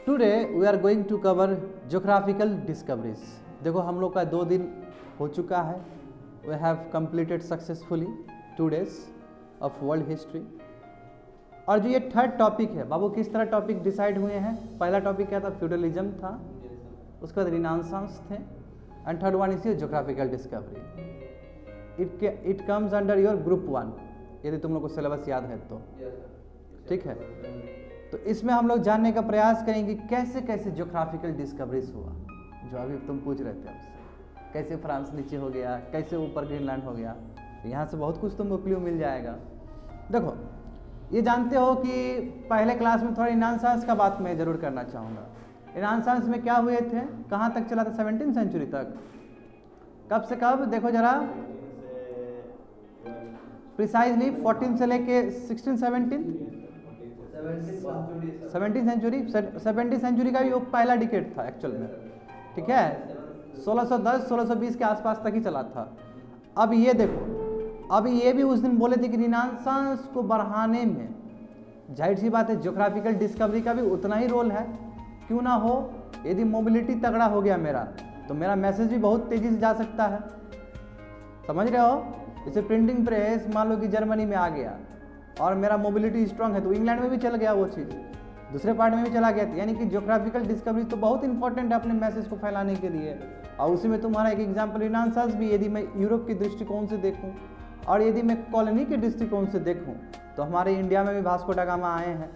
Today we are going to cover geographical discoveries. देखो हम लोग का 2 दिन हो चुका है। We have completed successfully 2 days of world history. और जो ये थर्ड टॉपिक है बाबू, किस तरह टॉपिक डिसाइड हुए हैं? पहला टॉपिक क्या था? फ्यूडलिज्म था, उसके बाद रिनांसांस थे, and third one is geographical discovery. It comes under your group 1 यदि तुम लोग को सिलेबस याद है तो। ठीक है, तो इसमें हम लोग जानने का प्रयास करेंगे कैसे कैसे ज्योग्राफिकल डिस्कवरीज हुआ, जो अभी तुम पूछ रहे थे हमसे। कैसे फ्रांस नीचे हो गया, कैसे ऊपर ग्रीनलैंड हो गया, यहाँ से बहुत कुछ तुमको क्लू मिल जाएगा। देखो ये जानते हो कि पहले क्लास में थोड़ा रिनांसांस का बात मैं जरूर करना चाहूँगा। रिनांसांस में क्या हुए थे, कहाँ तक चला था? 17th सेंचुरी तक। कब से कब देखो जरा प्रिसाइजली, 14 से लेके 16 17 17th सेंचुरी। 17th सेंचुरी का भी वो पहला डिकेड था एक्चुअल में। ठीक है, 1610 1620 के आसपास तक ही चला था। अब ये देखो, अब ये भी उस दिन बोले थे कि रिनांसांस को बढ़ाने में जाहिर सी बात है ज्योग्राफिकल डिस्कवरी का भी उतना ही रोल है। क्यों ना हो, यदि मोबिलिटी तगड़ा हो गया मेरा तो मेरा मैसेज भी बहुत तेजी से जा सकता है। समझ रहे हो? जैसे प्रिंटिंग प्रेस मान लो कि जर्मनी में आ गया और मेरा मोबिलिटी स्ट्रांग है तो इंग्लैंड में भी चल गया वो चीज़, दूसरे पार्ट में भी चला गया। यानी कि ज्योग्राफिकल डिस्कवरी तो बहुत इंपॉर्टेंट है अपने मैसेज को फैलाने के लिए। और उसी में तुम्हारा एक एग्जाम्पल रिनांसांस भी, यदि मैं यूरोप के दृष्टिकोण से देखूँ और यदि मैं कॉलोनी के दृष्टिकोण से देखूँ तो हमारे इंडिया में भी वास्को दा गामा आए हैं,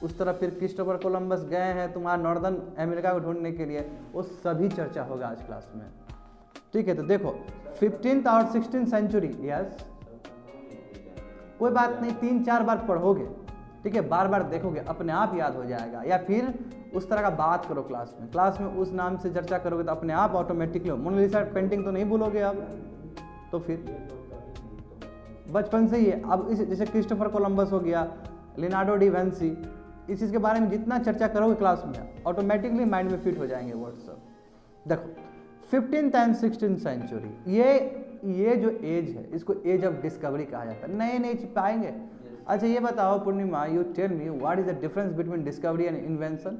उस तरफ फिर क्रिस्टोफर कोलंबस गए हैं तुम्हारा नॉर्दर्न अमेरिका को ढूंढने के लिए। वो सभी चर्चा होगा आज क्लास में। ठीक है, तो देखो 15th और 16th सेंचुरी, यस कोई बात नहीं, 3-4 बार पढ़ोगे, ठीक है, बार बार देखोगे, अपने आप याद हो जाएगा। या फिर उस तरह का बात करो क्लास में उस नाम से चर्चा करोगे तो अपने आप ऑटोमेटिकली। मोनालिसा पेंटिंग तो नहीं भूलोगे अब, तो फिर बचपन से ही है। अब इस जैसे क्रिस्टोफर कोलंबस हो गया, लियोनार्डो डी विंसी, इस चीज़ के बारे में जितना चर्चा करोगे क्लास में ऑटोमेटिकली माइंड में फिट हो जाएंगे वर्ड्स सब। देखो 15th एंड 16th सेंचुरी, ये जो एज है इसको एज ऑफ डिस्कवरी कहा जाता है। नए नए चीज पाएंगे। अच्छा ये बताओ Purnima, you tell me what is the difference between discovery and invention?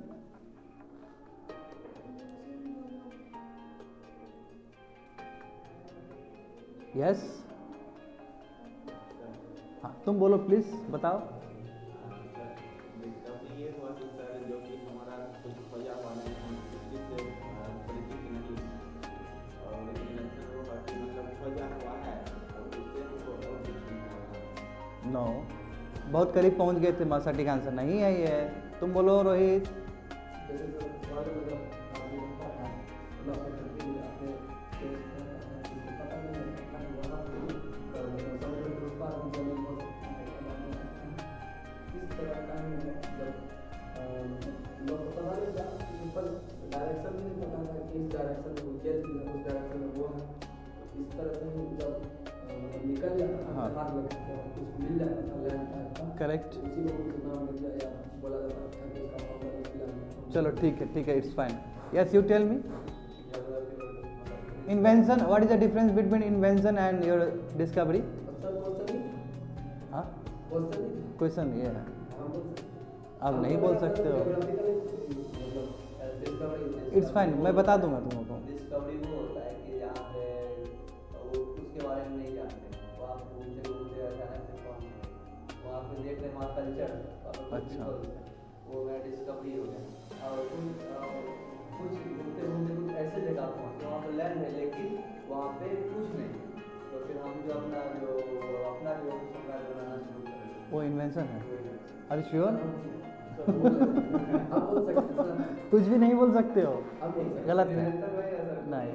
Yes, हाँ तुम बोलो प्लीज, बताओ। नो, बहुत करीब पहुंच गए थे, सटीक आंसर नहीं है ये। तुम बोलो रोहित। करेक्ट, चलो ठीक है, it's fine. Yes you tell me invention, what is the difference between invention and your discovery? हाँ क्वेश्चन ये है, आप नहीं बोल सकते हो। इट्स फाइन, मैं बता दूंगा तुम लोगों को। डिस्कवरी वो होता है कि यहाँ पे वो उसके बारे में नहीं जानते, वो आप घूमते घूमते अचानक से पहुँच वहाँ पे देख रहे वहाँ कल्चर। अच्छा, वो मेरा डिस्कवरी हो गया। और कुछ घूमते घूमते कुछ ऐसे जगह पहुँचे वहाँ पे लैंड है लेकिन वहाँ पे कुछ नहीं, तो फिर हम जो अपना जो साम्राज्य बनाना शुरू करें, वो इन्वेंशन है। Are you sure? कुछ भी नहीं बोल सकते हो, गलत है। नहीं,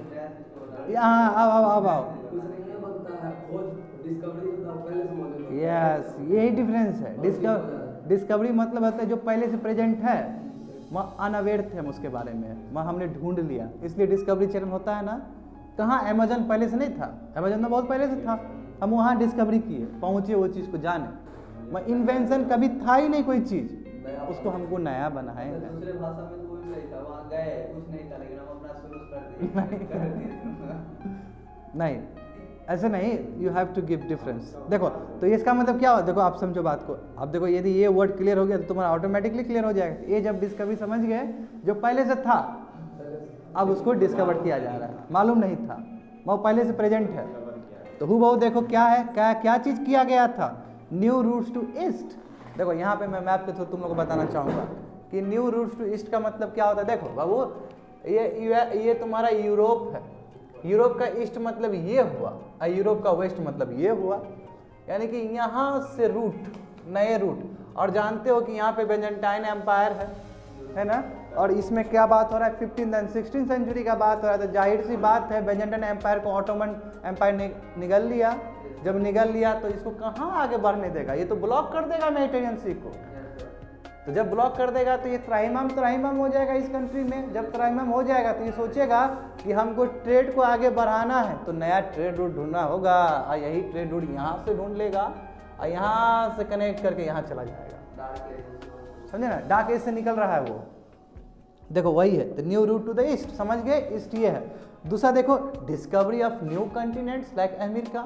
आओ। यस, यही डिफरेंस है। डिस्कवरी मतलब होता है जो पहले से प्रेजेंट है, वह अनअवेयर थे हम उसके बारे में, वह हमने ढूंढ लिया, इसलिए डिस्कवरी चरण होता है ना। कहाँ अमेजन पहले से नहीं था, अमेजन तो बहुत पहले से था, हम वहाँ डिस्कवरी किए, पहुँचे वो चीज़ को जाने। वह इन्वेंशन कभी था ही नहीं कोई चीज़, उसको हमको नया बनाए हैं। दूसरे भाषा में कोई नहीं था, वहाँ गए कुछ नहीं था लेकिन हम अपना शुरू कर दिए। नहीं, ऐसे नहीं, you have to give difference. देखो तो इसका मतलब क्या हो, देखो आप समझो बात को। अब देखो यदि ये वर्ड क्लियर हो गया तो तुम्हारा ऑटोमेटिकली क्लियर हो जाएगा। ये जब डिस्कवरी समझ गए, जो पहले से था अब उसको डिस्कवर किया जा रहा है, मालूम नहीं था वो पहले से प्रेजेंट है। तो हु बहु देखो क्या है, क्या क्या चीज़ किया गया था, न्यू रूट्स टू ईस्ट। देखो यहाँ पे मैं मैप के थ्रू तुम लोग को बताना चाहूँगा कि न्यू रूट्स टू ईस्ट का मतलब क्या होता है। देखो बाबू, ये तुम्हारा यूरोप है, यूरोप का ईस्ट मतलब ये हुआ और यूरोप का वेस्ट मतलब ये हुआ, यानी कि यहाँ से रूट, नए रूट। और जानते हो कि यहाँ पे बेजेंटाइन एम्पायर है ना, और इसमें क्या बात हो रहा है, 15th एंड 16th सेंचुरी का बात हो रहा है। तो जाहिर सी बात है बेजेंटाइन एम्पायर को ऑटोमन एम्पायर ने निगल लिया। जब निगल लिया तो इसको कहाँ आगे बढ़ने देगा, ये तो ब्लॉक कर देगा मेडिटेरियन सी को। तो जब ब्लॉक कर देगा तो ये त्राहिमाम हो जाएगा इस कंट्री में। जब त्राहिमाम हो जाएगा तो ये सोचेगा कि हमको ट्रेड को आगे बढ़ाना है, तो नया ट्रेड रूट ढूंढना होगा, और यही ट्रेड रूट यहाँ से ढूंढ लेगा और यहाँ से कनेक्ट करके यहाँ चला जाएगा। समझे ना, डार्क एज से निकल रहा है वो। देखो वही है, तो new route to the east, समझ गए, ईस्ट ये है। दूसरा देखो, discovery of new continents like America,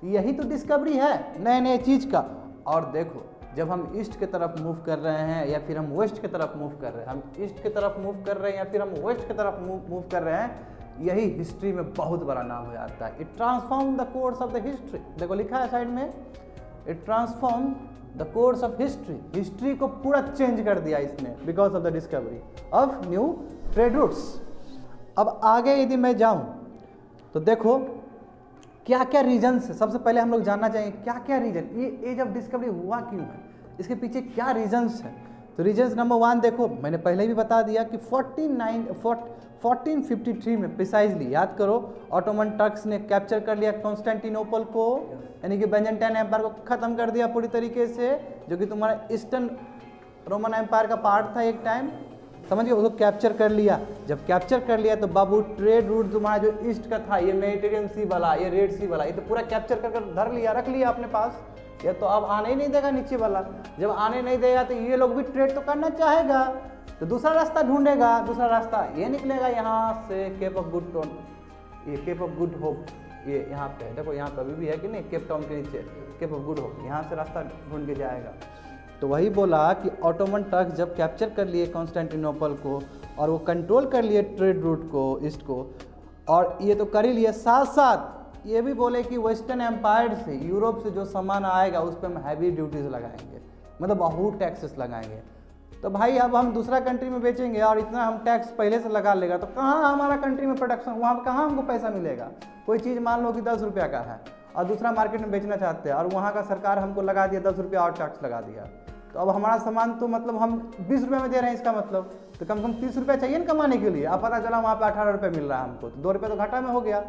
यही तो डिस्कवरी है नए नए चीज का। और देखो जब हम ईस्ट की तरफ मूव कर रहे हैं या फिर हम वेस्ट की तरफ मूव कर रहे हैं, हम ईस्ट की तरफ मूव कर रहे हैं या फिर हम वेस्ट की तरफ मूव कर रहे हैं, यही हिस्ट्री में बहुत बड़ा नाम हो जाता है। It transform the course of the history. देखो लिखा है साइड में, it transform the course of history, history को पूरा चेंज कर दिया इसने because of the discovery of new trade routes. अब आगे यदि मैं जाऊं तो देखो क्या क्या रीजन्स है। सबसे पहले हम लोग जानना चाहिए क्या क्या रीजन, ये जब डिस्कवरी हुआ क्यों है, इसके पीछे क्या रीजन्स हैं। तो रीजन्स नंबर 1 देखो, मैंने पहले भी बता दिया कि 1453 में प्रिसाइजली, याद करो, ऑटोमन टर्क्स ने कैप्चर कर लिया कॉन्स्टेंटिनोपल को, यानी कि बेजेंटाइन एम्पायर को खत्म कर दिया पूरी तरीके से, जो कि तुम्हारा ईस्टर्न रोमन एम्पायर का पार्ट था एक टाइम, समझ गए, उसको कैप्चर कर लिया। जब कैप्चर कर लिया तो बाबू ट्रेड रूट तुम्हारा जो ईस्ट का था, ये मेडिटेरियन सी वाला, ये रेड सी वाला, ये तो पूरा कैप्चर कर धर लिया, रख लिया अपने पास। ये तो अब आने ही नहीं देगा नीचे वाला। जब आने नहीं देगा तो ये लोग भी ट्रेड तो करना चाहेगा, तो दूसरा रास्ता ढूंढेगा। दूसरा रास्ता ये निकलेगा यहाँ से, केप ऑफ गुड टोन, ये केप ऑफ गुड होप, ये यहाँ पे देखो, यहाँ पे अभी भी है कि नहीं, केप टाउन के नीचे केप ऑफ गुड होप, यहाँ से रास्ता ढूंढ के जाएगा। तो वही बोला कि ऑटोमन टर्क्स जब कैप्चर कर लिए कॉन्स्टेंटिनोपल को और वो कंट्रोल कर लिए ट्रेड रूट को, ईस्ट को, और ये तो कर ही लिए, साथ साथ ये भी बोले कि वेस्टर्न एम्पायर से, यूरोप से जो सामान आएगा उस पर हम हैवी ड्यूटीज लगाएंगे, मतलब बहुत टैक्सेस लगाएंगे। तो भाई अब हम दूसरा कंट्री में बेचेंगे और इतना हम टैक्स पहले से लगा लेगा तो कहाँ हमारा कंट्री में प्रोडक्शन, वहाँ पर कहाँ हमको पैसा मिलेगा। कोई चीज़ मान लो कि 10 रुपया का है और दूसरा मार्केट में बेचना चाहते हैं और वहाँ का सरकार हमको लगा दिया 10 रुपया और टैक्स लगा दिया, तो अब हमारा सामान तो मतलब हम 20 रुपये में दे रहे हैं, इसका मतलब तो कम से कम 30 रुपया चाहिए ना कमाने के लिए। अब पता चला वहाँ पे 18 रुपये मिल रहा है हमको, तो 2 रुपये तो घाटा में हो गया।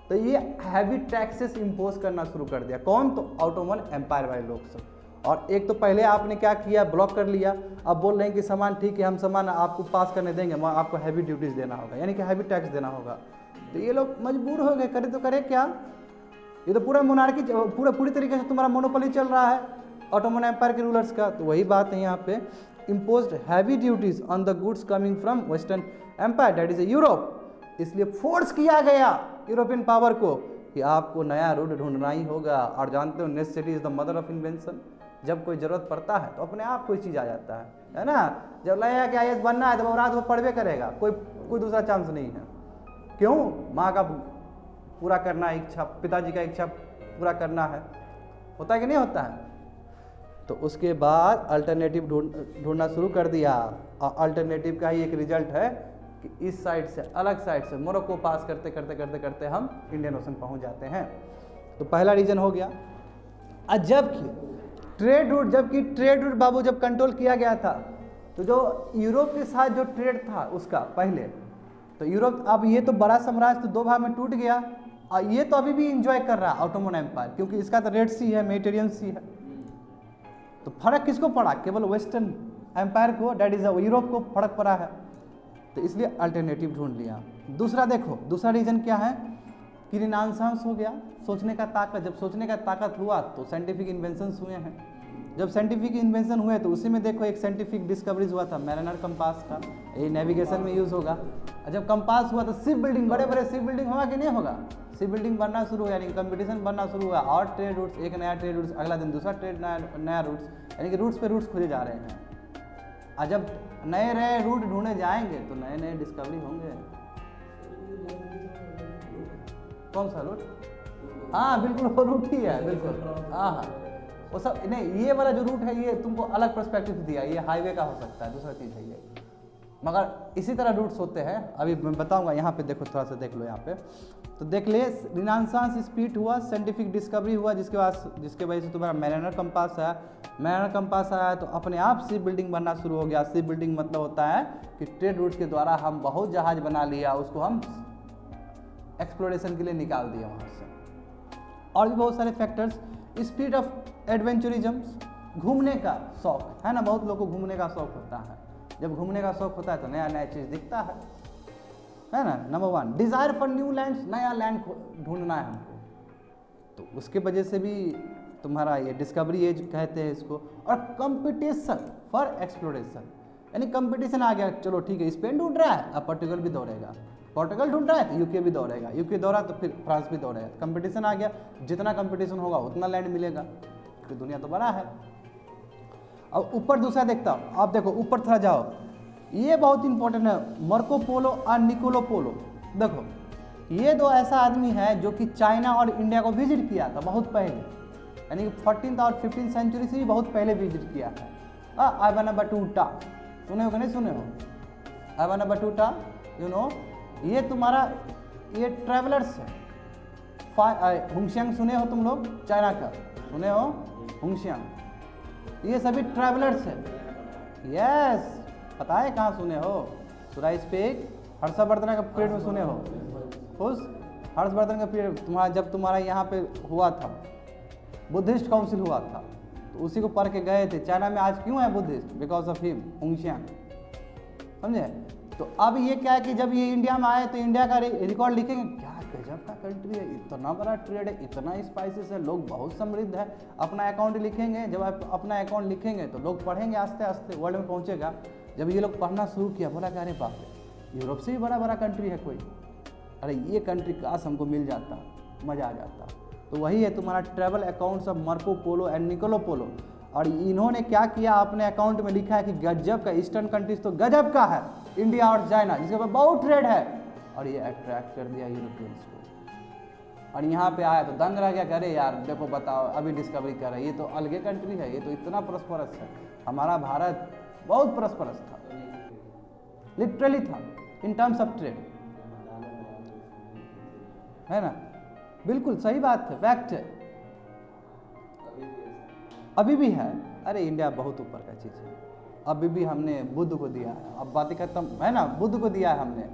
तो ये हैवी टैक्सेस इम्पोज करना शुरू कर दिया, कौन, तो ऑटोमन एम्पायर वाले लोग सब। और एक तो पहले आपने क्या किया, ब्लॉक कर लिया, अब बोल रहे हैं कि सामान ठीक है, हम सामान आपको पास करने देंगे, वहाँ आपको हैवी ड्यूटीज़ देना होगा, यानी कि हैवी टैक्स देना होगा। तो ये लोग मजबूर हो गए, करे तो करे क्या, ये तो पूरा मोनार्की, पूरी तरीके से तुम्हारा मोनोपोली चल रहा है ऑटोमन एम्पायर के रूलर्स का। तो वही बात है यहाँ पे, imposed heavy duties on the goods coming from western empire, that is Europe. इसलिए फोर्स किया गया यूरोपियन पावर को कि आपको नया रूट ढूंढना ही होगा। और जानते हो necessity is the mother of invention, जब कोई ज़रूरत पड़ता है तो अपने आप कोई चीज़ आ जाता है ना। जब लगेगा कि IAS बनना है तो वो रात वो पढ़वे करेगा, कोई दूसरा चांस नहीं है। क्यों, माँ का पूरा करना है इच्छा, पिताजी का इच्छा पूरा करना है, होता है कि नहीं होता है। तो उसके बाद अल्टरनेटिव ढूंढना शुरू कर दिया, और अल्टरनेटिव का ही एक रिजल्ट है कि इस साइड से, अलग साइड से मोरक्को पास करते करते करते करते हम इंडियन ओशन पहुंच जाते हैं। तो पहला रीजन हो गया। और जबकि ट्रेड रूट बाबू जब कंट्रोल किया गया था, तो जो यूरोप के साथ जो ट्रेड था उसका पहले, तो यूरोप, अब ये तो बड़ा साम्राज्य तो 2 भाग में टूट गया, और ये तो अभी भी इंजॉय कर रहा है ऑटोमन एम्पायर, क्योंकि इसका तो रेड सी है, मेडिटेरियन सी है। तो फर्क किसको पड़ा, केवल वेस्टर्न एम्पायर को, डेट इज यूरोप को फर्क पड़ा है। तो इसलिए अल्टरनेटिव ढूंढ लिया। दूसरा देखो, दूसरा रीजन क्या है कि रिनांसांस हो गया, सोचने का ताकत। जब सोचने का ताकत हुआ तो साइंटिफिक इन्वेंशंस हुए हैं, जब साइंटिफिक इन्वेंशन हुए तो उसी में देखो एक साइंटिफिक डिस्कवरीज हुआ था मैरिनर कंपास का, ये नेविगेशन में यूज़ होगा। और जब कंपास हुआ तो शिप बिल्डिंग, बड़े बड़े शिप बिल्डिंग होगा कि नहीं होगा, शिप बिल्डिंग बनना शुरू हुआ, यानी कंपटीशन बनना शुरू हुआ, और ट्रेड रूट्स, एक नया ट्रेड रूट्स, अगला दिन दूसरा ट्रेड नया रूट्स, यानी कि रूट्स पे रूट्स खोजे जा रहे हैं। और जब नए नए रूट ढूंढे जाएंगे तो नए नए डिस्कवरी होंगे। कौन सा रूट? हाँ बिल्कुल वो रूट ही है, बिल्कुल। हाँ हाँ वो सब नहीं, ये वाला जो रूट है ये तुमको अलग पर्सपेक्टिव दिया, ये हाईवे का हो सकता है, दूसरा चीज़ है ये, मगर इसी तरह रूट्स होते हैं। अभी मैं बताऊंगा, यहाँ पे देखो, थोड़ा सा देख लो यहाँ पे, तो देख ले रिनांसांस स्पीड हुआ, साइंटिफिक डिस्कवरी हुआ, जिसके वजह से तुम्हारा मैरिनर कंपास आया। मैरिनर कंपास आया तो अपने आप शिप बिल्डिंग बनना शुरू हो गया। शिप बिल्डिंग मतलब होता है कि ट्रेड रूट्स के द्वारा हम बहुत जहाज बना लिया, उसको हम एक्सप्लोरेशन के लिए निकाल दिया वहाँ से। और भी बहुत सारे फैक्टर्स, स्पीड ऑफ एडवेंचरिज्म, घूमने का शौक है ना, बहुत लोगों को घूमने का शौक होता है। जब घूमने का शौक होता है तो नया नया चीज़ दिखता है ना। Number 1 desire for new lands, नया लैंड ढूंढना है हमको, तो उसके वजह से भी तुम्हारा ये डिस्कवरी एज कहते हैं इसको। और कंपटीशन फॉर एक्सप्लोरेशन, यानी कंपटीशन आ गया, चलो ठीक है स्पेन ढूंढ रहा है, अब पोर्टुगल भी दौड़ेगा, पोर्टुगल ढूंढ रहा है तो यूके भी दौड़ेगा, यूके दौड़ा तो फिर फ्रांस भी दौड़ेगा। कंपटीशन आ गया, जितना कंपटीशन होगा उतना लैंड मिलेगा, क्योंकि दुनिया तो बड़ा है। अब ऊपर दूसरा देखता हूँ, आप देखो ऊपर थोड़ा जाओ, ये बहुत इंपॉर्टेंट है, मार्को पोलो और निकोलो पोलो। देखो ये दो ऐसा आदमी है जो कि चाइना और इंडिया को विजिट किया था बहुत पहले, यानी कि 14th और 15th सेंचुरी से भी बहुत पहले विजिट किया है। आइवान बटूटा सुने हो कि नहीं सुने हो? आइवान बटूटा यू नो, ये तुम्हारा ये ट्रैवलर्स है। हुंगशियांग सुने हो तुम लोग, चाइना का सुने हो हुंगशियांग, ये सभी ट्रैवलर्स है। यस, पता है कहाँ सुने हो? सुराई स्पीक हर्षवर्धन का पीरियड में सुने हो? उस हर्षवर्धन का पीरियड तुम्हारा, जब तुम्हारा यहाँ पे हुआ था बुद्धिस्ट काउंसिल हुआ था, तो उसी को पढ़ के गए थे। चाइना में आज क्यों है बुद्धिस्ट? बिकॉज ऑफ हिम, हुंगशियांग, समझे? तो अब ये क्या है कि जब ये इंडिया में आए तो इंडिया का रिकॉर्ड लिखेंगे, क्या गजब का कंट्री है, इतना बड़ा ट्रेड है, इतना स्पाइसेस है, लोग बहुत समृद्ध है। अपना अकाउंट लिखेंगे, जब आप अपना अकाउंट लिखेंगे तो लोग पढ़ेंगे, आस्ते आस्ते वर्ल्ड में पहुंचेगा। जब ये लोग पढ़ना शुरू किया, बोला कि अरे बाप रे, यूरोप से भी बड़ा बड़ा कंट्री है कोई, अरे ये कंट्री काश हमको मिल जाता, मज़ा आ जाता। तो वही है तुम्हारा travel accounts of Marco Polo and Niccolo Polo. और इन्होंने क्या किया, अपने अकाउंट में लिखा है कि गजब का, ईस्टर्न कंट्रीज तो गजब का है, इंडिया और चाइना जिसके ऊपर बहुत ट्रेड है, और ये अट्रैक्ट कर दिया यूरोपियंस को। और यहाँ पे आया तो दंग रह गया, अरे यार देखो बताओ, अभी डिस्कवरी कर रहे हैं, ये तो अलगे कंट्री है, ये तो इतना प्रॉस्परस है, हमारा भारत बहुत प्रॉस्परस था, लिटरली था इन टर्म्स ऑफ ट्रेड, है ना? बिल्कुल सही बात है, फैक्ट है, अभी भी है। अरे इंडिया बहुत ऊपर का चीज़ है, अभी भी हमने बुद्ध को दिया है, अब बातें खत्म है ना, बुद्ध को दिया है हमने,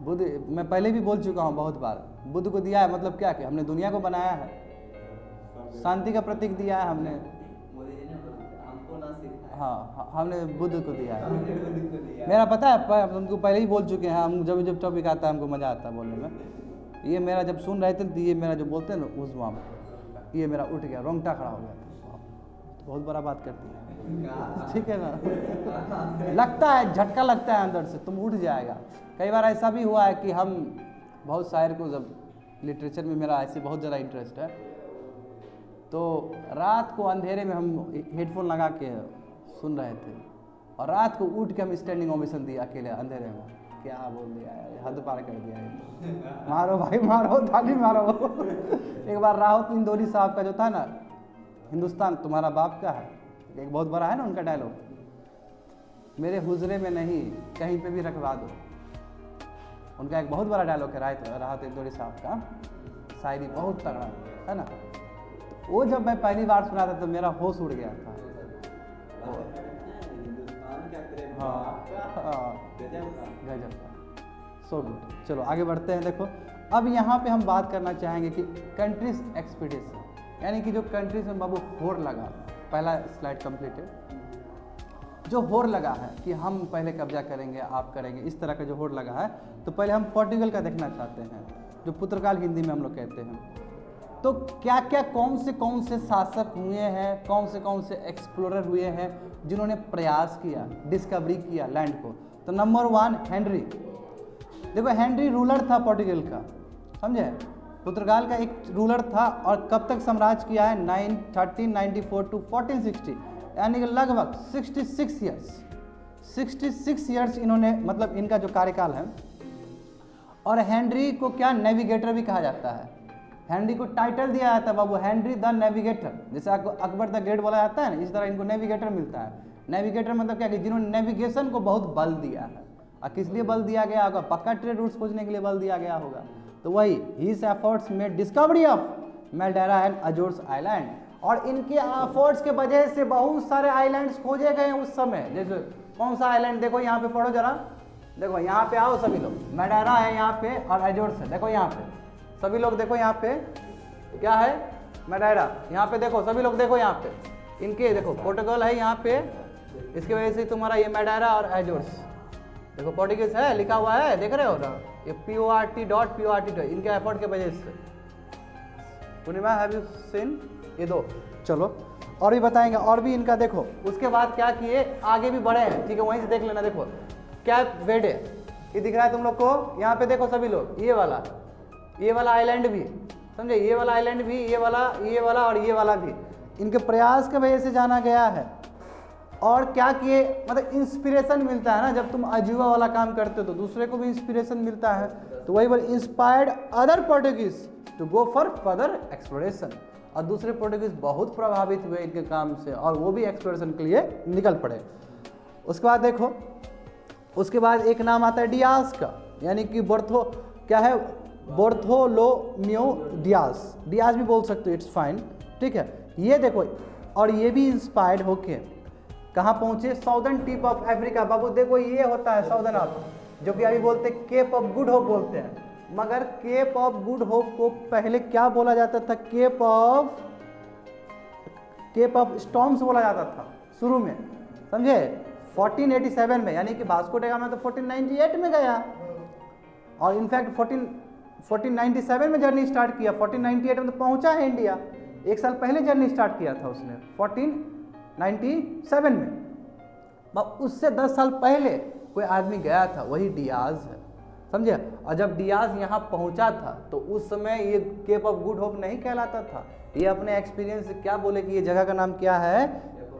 बुद्ध मैं पहले भी बोल चुका हूँ बहुत बार, बुद्ध को दिया है मतलब क्या कि हमने दुनिया को बनाया है, शांति का प्रतीक दिया है हमने, हाँ हमने बुद्ध को दिया है। मेरा पता है, तुमको पहले ही बोल चुके हैं, हम जब जब टॉपिक आता है हमको मज़ा आता है बोलने में। ये मेरा जब सुन रहे थे तो ये मेरा जो बोलते हैं ना उस वहाँ ये मेरा उठ गया, रोंगटा खड़ा हो गया था, बहुत बड़ा बात करती है, ठीक है ना? लगता है, झटका लगता है अंदर से, तुम उठ जाएगा। कई बार ऐसा भी हुआ है कि हम बहुत शायर को, जब लिटरेचर में मेरा ऐसे बहुत ज़्यादा इंटरेस्ट है, तो रात को अंधेरे में हम हेडफोन लगा के सुन रहे थे, और रात को उठ के हम स्टैंडिंग ओवेशन दिया अकेले अंधेरे में। क्या बोल दिया यार, हद पार कर दिया है। मारो भाई मारो, ताली मारो। एक बार राहत इंदौरी साहब का जो था ना, हिंदुस्तान तुम्हारा बाप का है, एक बहुत बड़ा है ना उनका डायलॉग, मेरे हुजरे में नहीं कहीं पे भी रखवा दो, उनका एक बहुत बड़ा डायलॉग है राहत इंदौरी साहब का, शायरी बहुत तगड़ा है ना। तो वो जब मैं पहली बार सुना था तो मेरा होश उड़ गया था। गजब का, सो गुड। चलो आगे बढ़ते हैं। देखो अब यहाँ पे हम बात करना चाहेंगे कि कंट्रीज एक्सपीडिशन, यानी कि जो कंट्रीज में बाबू होड़ लगा, पहला स्लाइड कंप्लीट है, जो होड़ लगा है कि हम पहले कब्जा करेंगे, आप करेंगे, इस तरह का जो होड़ लगा है, तो पहले हम पोर्टुगल का देखना चाहते हैं, जो पुर्तगाल हिंदी में हम लोग कहते हैं। तो क्या क्या कौन से शासक हुए हैं, कौन से एक्सप्लोरर हुए हैं जिन्होंने प्रयास किया, डिस्कवरी किया लैंड को। तो नंबर 1 हेनरी। देखो हेनरी रूलर था पोर्टुगल का, समझे, पुर्तगाल का एक रूलर था और कब तक साम्राज्य किया है 1394 टू 1460, यानी कि लगभग 66 ईयर्स इन्होंने, मतलब इनका जो कार्यकाल है। और हेनरी को क्या नेविगेटर भी कहा जाता है, हेनरी को टाइटल दिया जाता है बाबू हेनरी द नेविगेटर, जैसे आपको अकबर द ग्रेट बोला जाता है ना, इस तरह इनको नेविगेटर मिलता है। नेविगेटर मतलब क्या कि जिन्होंने नेविगेशन को बहुत बल दिया है। और किस लिए बल दिया गया होगा, पक्का ट्रेड रूट्स खोजने के लिए बल दिया गया होगा। तो वही his efforts made discovery of Madeira and Azores island, और इनके एफर्ट्स के वजह से बहुत सारे आइलैंड्स खोजे गए उस समय। जैसे कौन सा आइलैंड, देखो यहाँ पे पढ़ो जरा, देखो यहाँ पे आओ सभी लोग, मैडेरा है यहाँ पे और अजोर्स है, देखो यहाँ पे सभी लोग देखो, यहाँ पे क्या है मैडेरा, यहाँ पे देखो सभी लोग देखो, यहाँ पे इनके देखो पोर्टुगल है यहाँ पे, इसकी वजह से तुम्हारा ये मैडेरा और अजोर्स, देखो पोर्टुगीज है लिखा हुआ है, देख रहे हो ना, ये PORT इनके एफर्ट के वजह से। पूर्णिमा हैव यू सीन ये दो, चलो और भी बताएंगे, और भी इनका देखो। उसके बाद क्या किए, आगे भी बढ़े हैं, ठीक है, वहीं से देख लेना। देखो कैप वेडे, ये दिख रहा है तुम लोग को, यहाँ पे देखो सभी लोग, ये वाला आइलैंड भी, समझे, ये वाला आइलैंड भी, ये वाला और ये वाला भी इनके प्रयास के वजह से जाना गया है। और क्या किए, मतलब इंस्पिरेशन मिलता है ना, जब तुम अजूबा वाला काम करते हो तो दूसरे को भी इंस्पिरेशन मिलता है। तो वही बोल inspired other Portuguese to go for further exploration, और दूसरे पोर्टुगीज बहुत प्रभावित हुए इनके काम से और वो भी एक्सप्लोरेशन के लिए निकल पड़े। उसके बाद देखो, उसके बाद एक नाम आता है डियास का, यानी कि बार्थोलोम्यू डियास, डियास भी बोल सकते हो, इट्स फाइन, ठीक है। ये देखो, और ये भी इंस्पायर्ड होके कहाँ पहुंचे, साउदर्न टिप ऑफ अफ्रीका। बाबू देखो ये होता है साउदर्न ऑफ, जो कि अभी बोलते हैं केप ऑफ गुड होप बोलते हैं, मगर केप ऑफ गुड होप को पहले क्या बोला जाता था, केप ऑफ स्टॉर्म्स बोला जाता था शुरू में, समझे, 1487 में, यानी कि वास्को डा गामा तो 1498 में गया, और इनफैक्ट 1497 में जर्नी स्टार्ट किया, 1498 में तो पहुंचा है इंडिया, एक साल पहले जर्नी स्टार्ट किया था उसने 1497 में, उससे 10 साल पहले कोई आदमी गया था, वही डियाज है, समझे। और जब डियाज यहाँ पहुँचा था तो उस समय ये केप ऑफ गुड होप नहीं कहलाता था, ये अपने एक्सपीरियंस से क्या बोले कि ये जगह का नाम क्या है,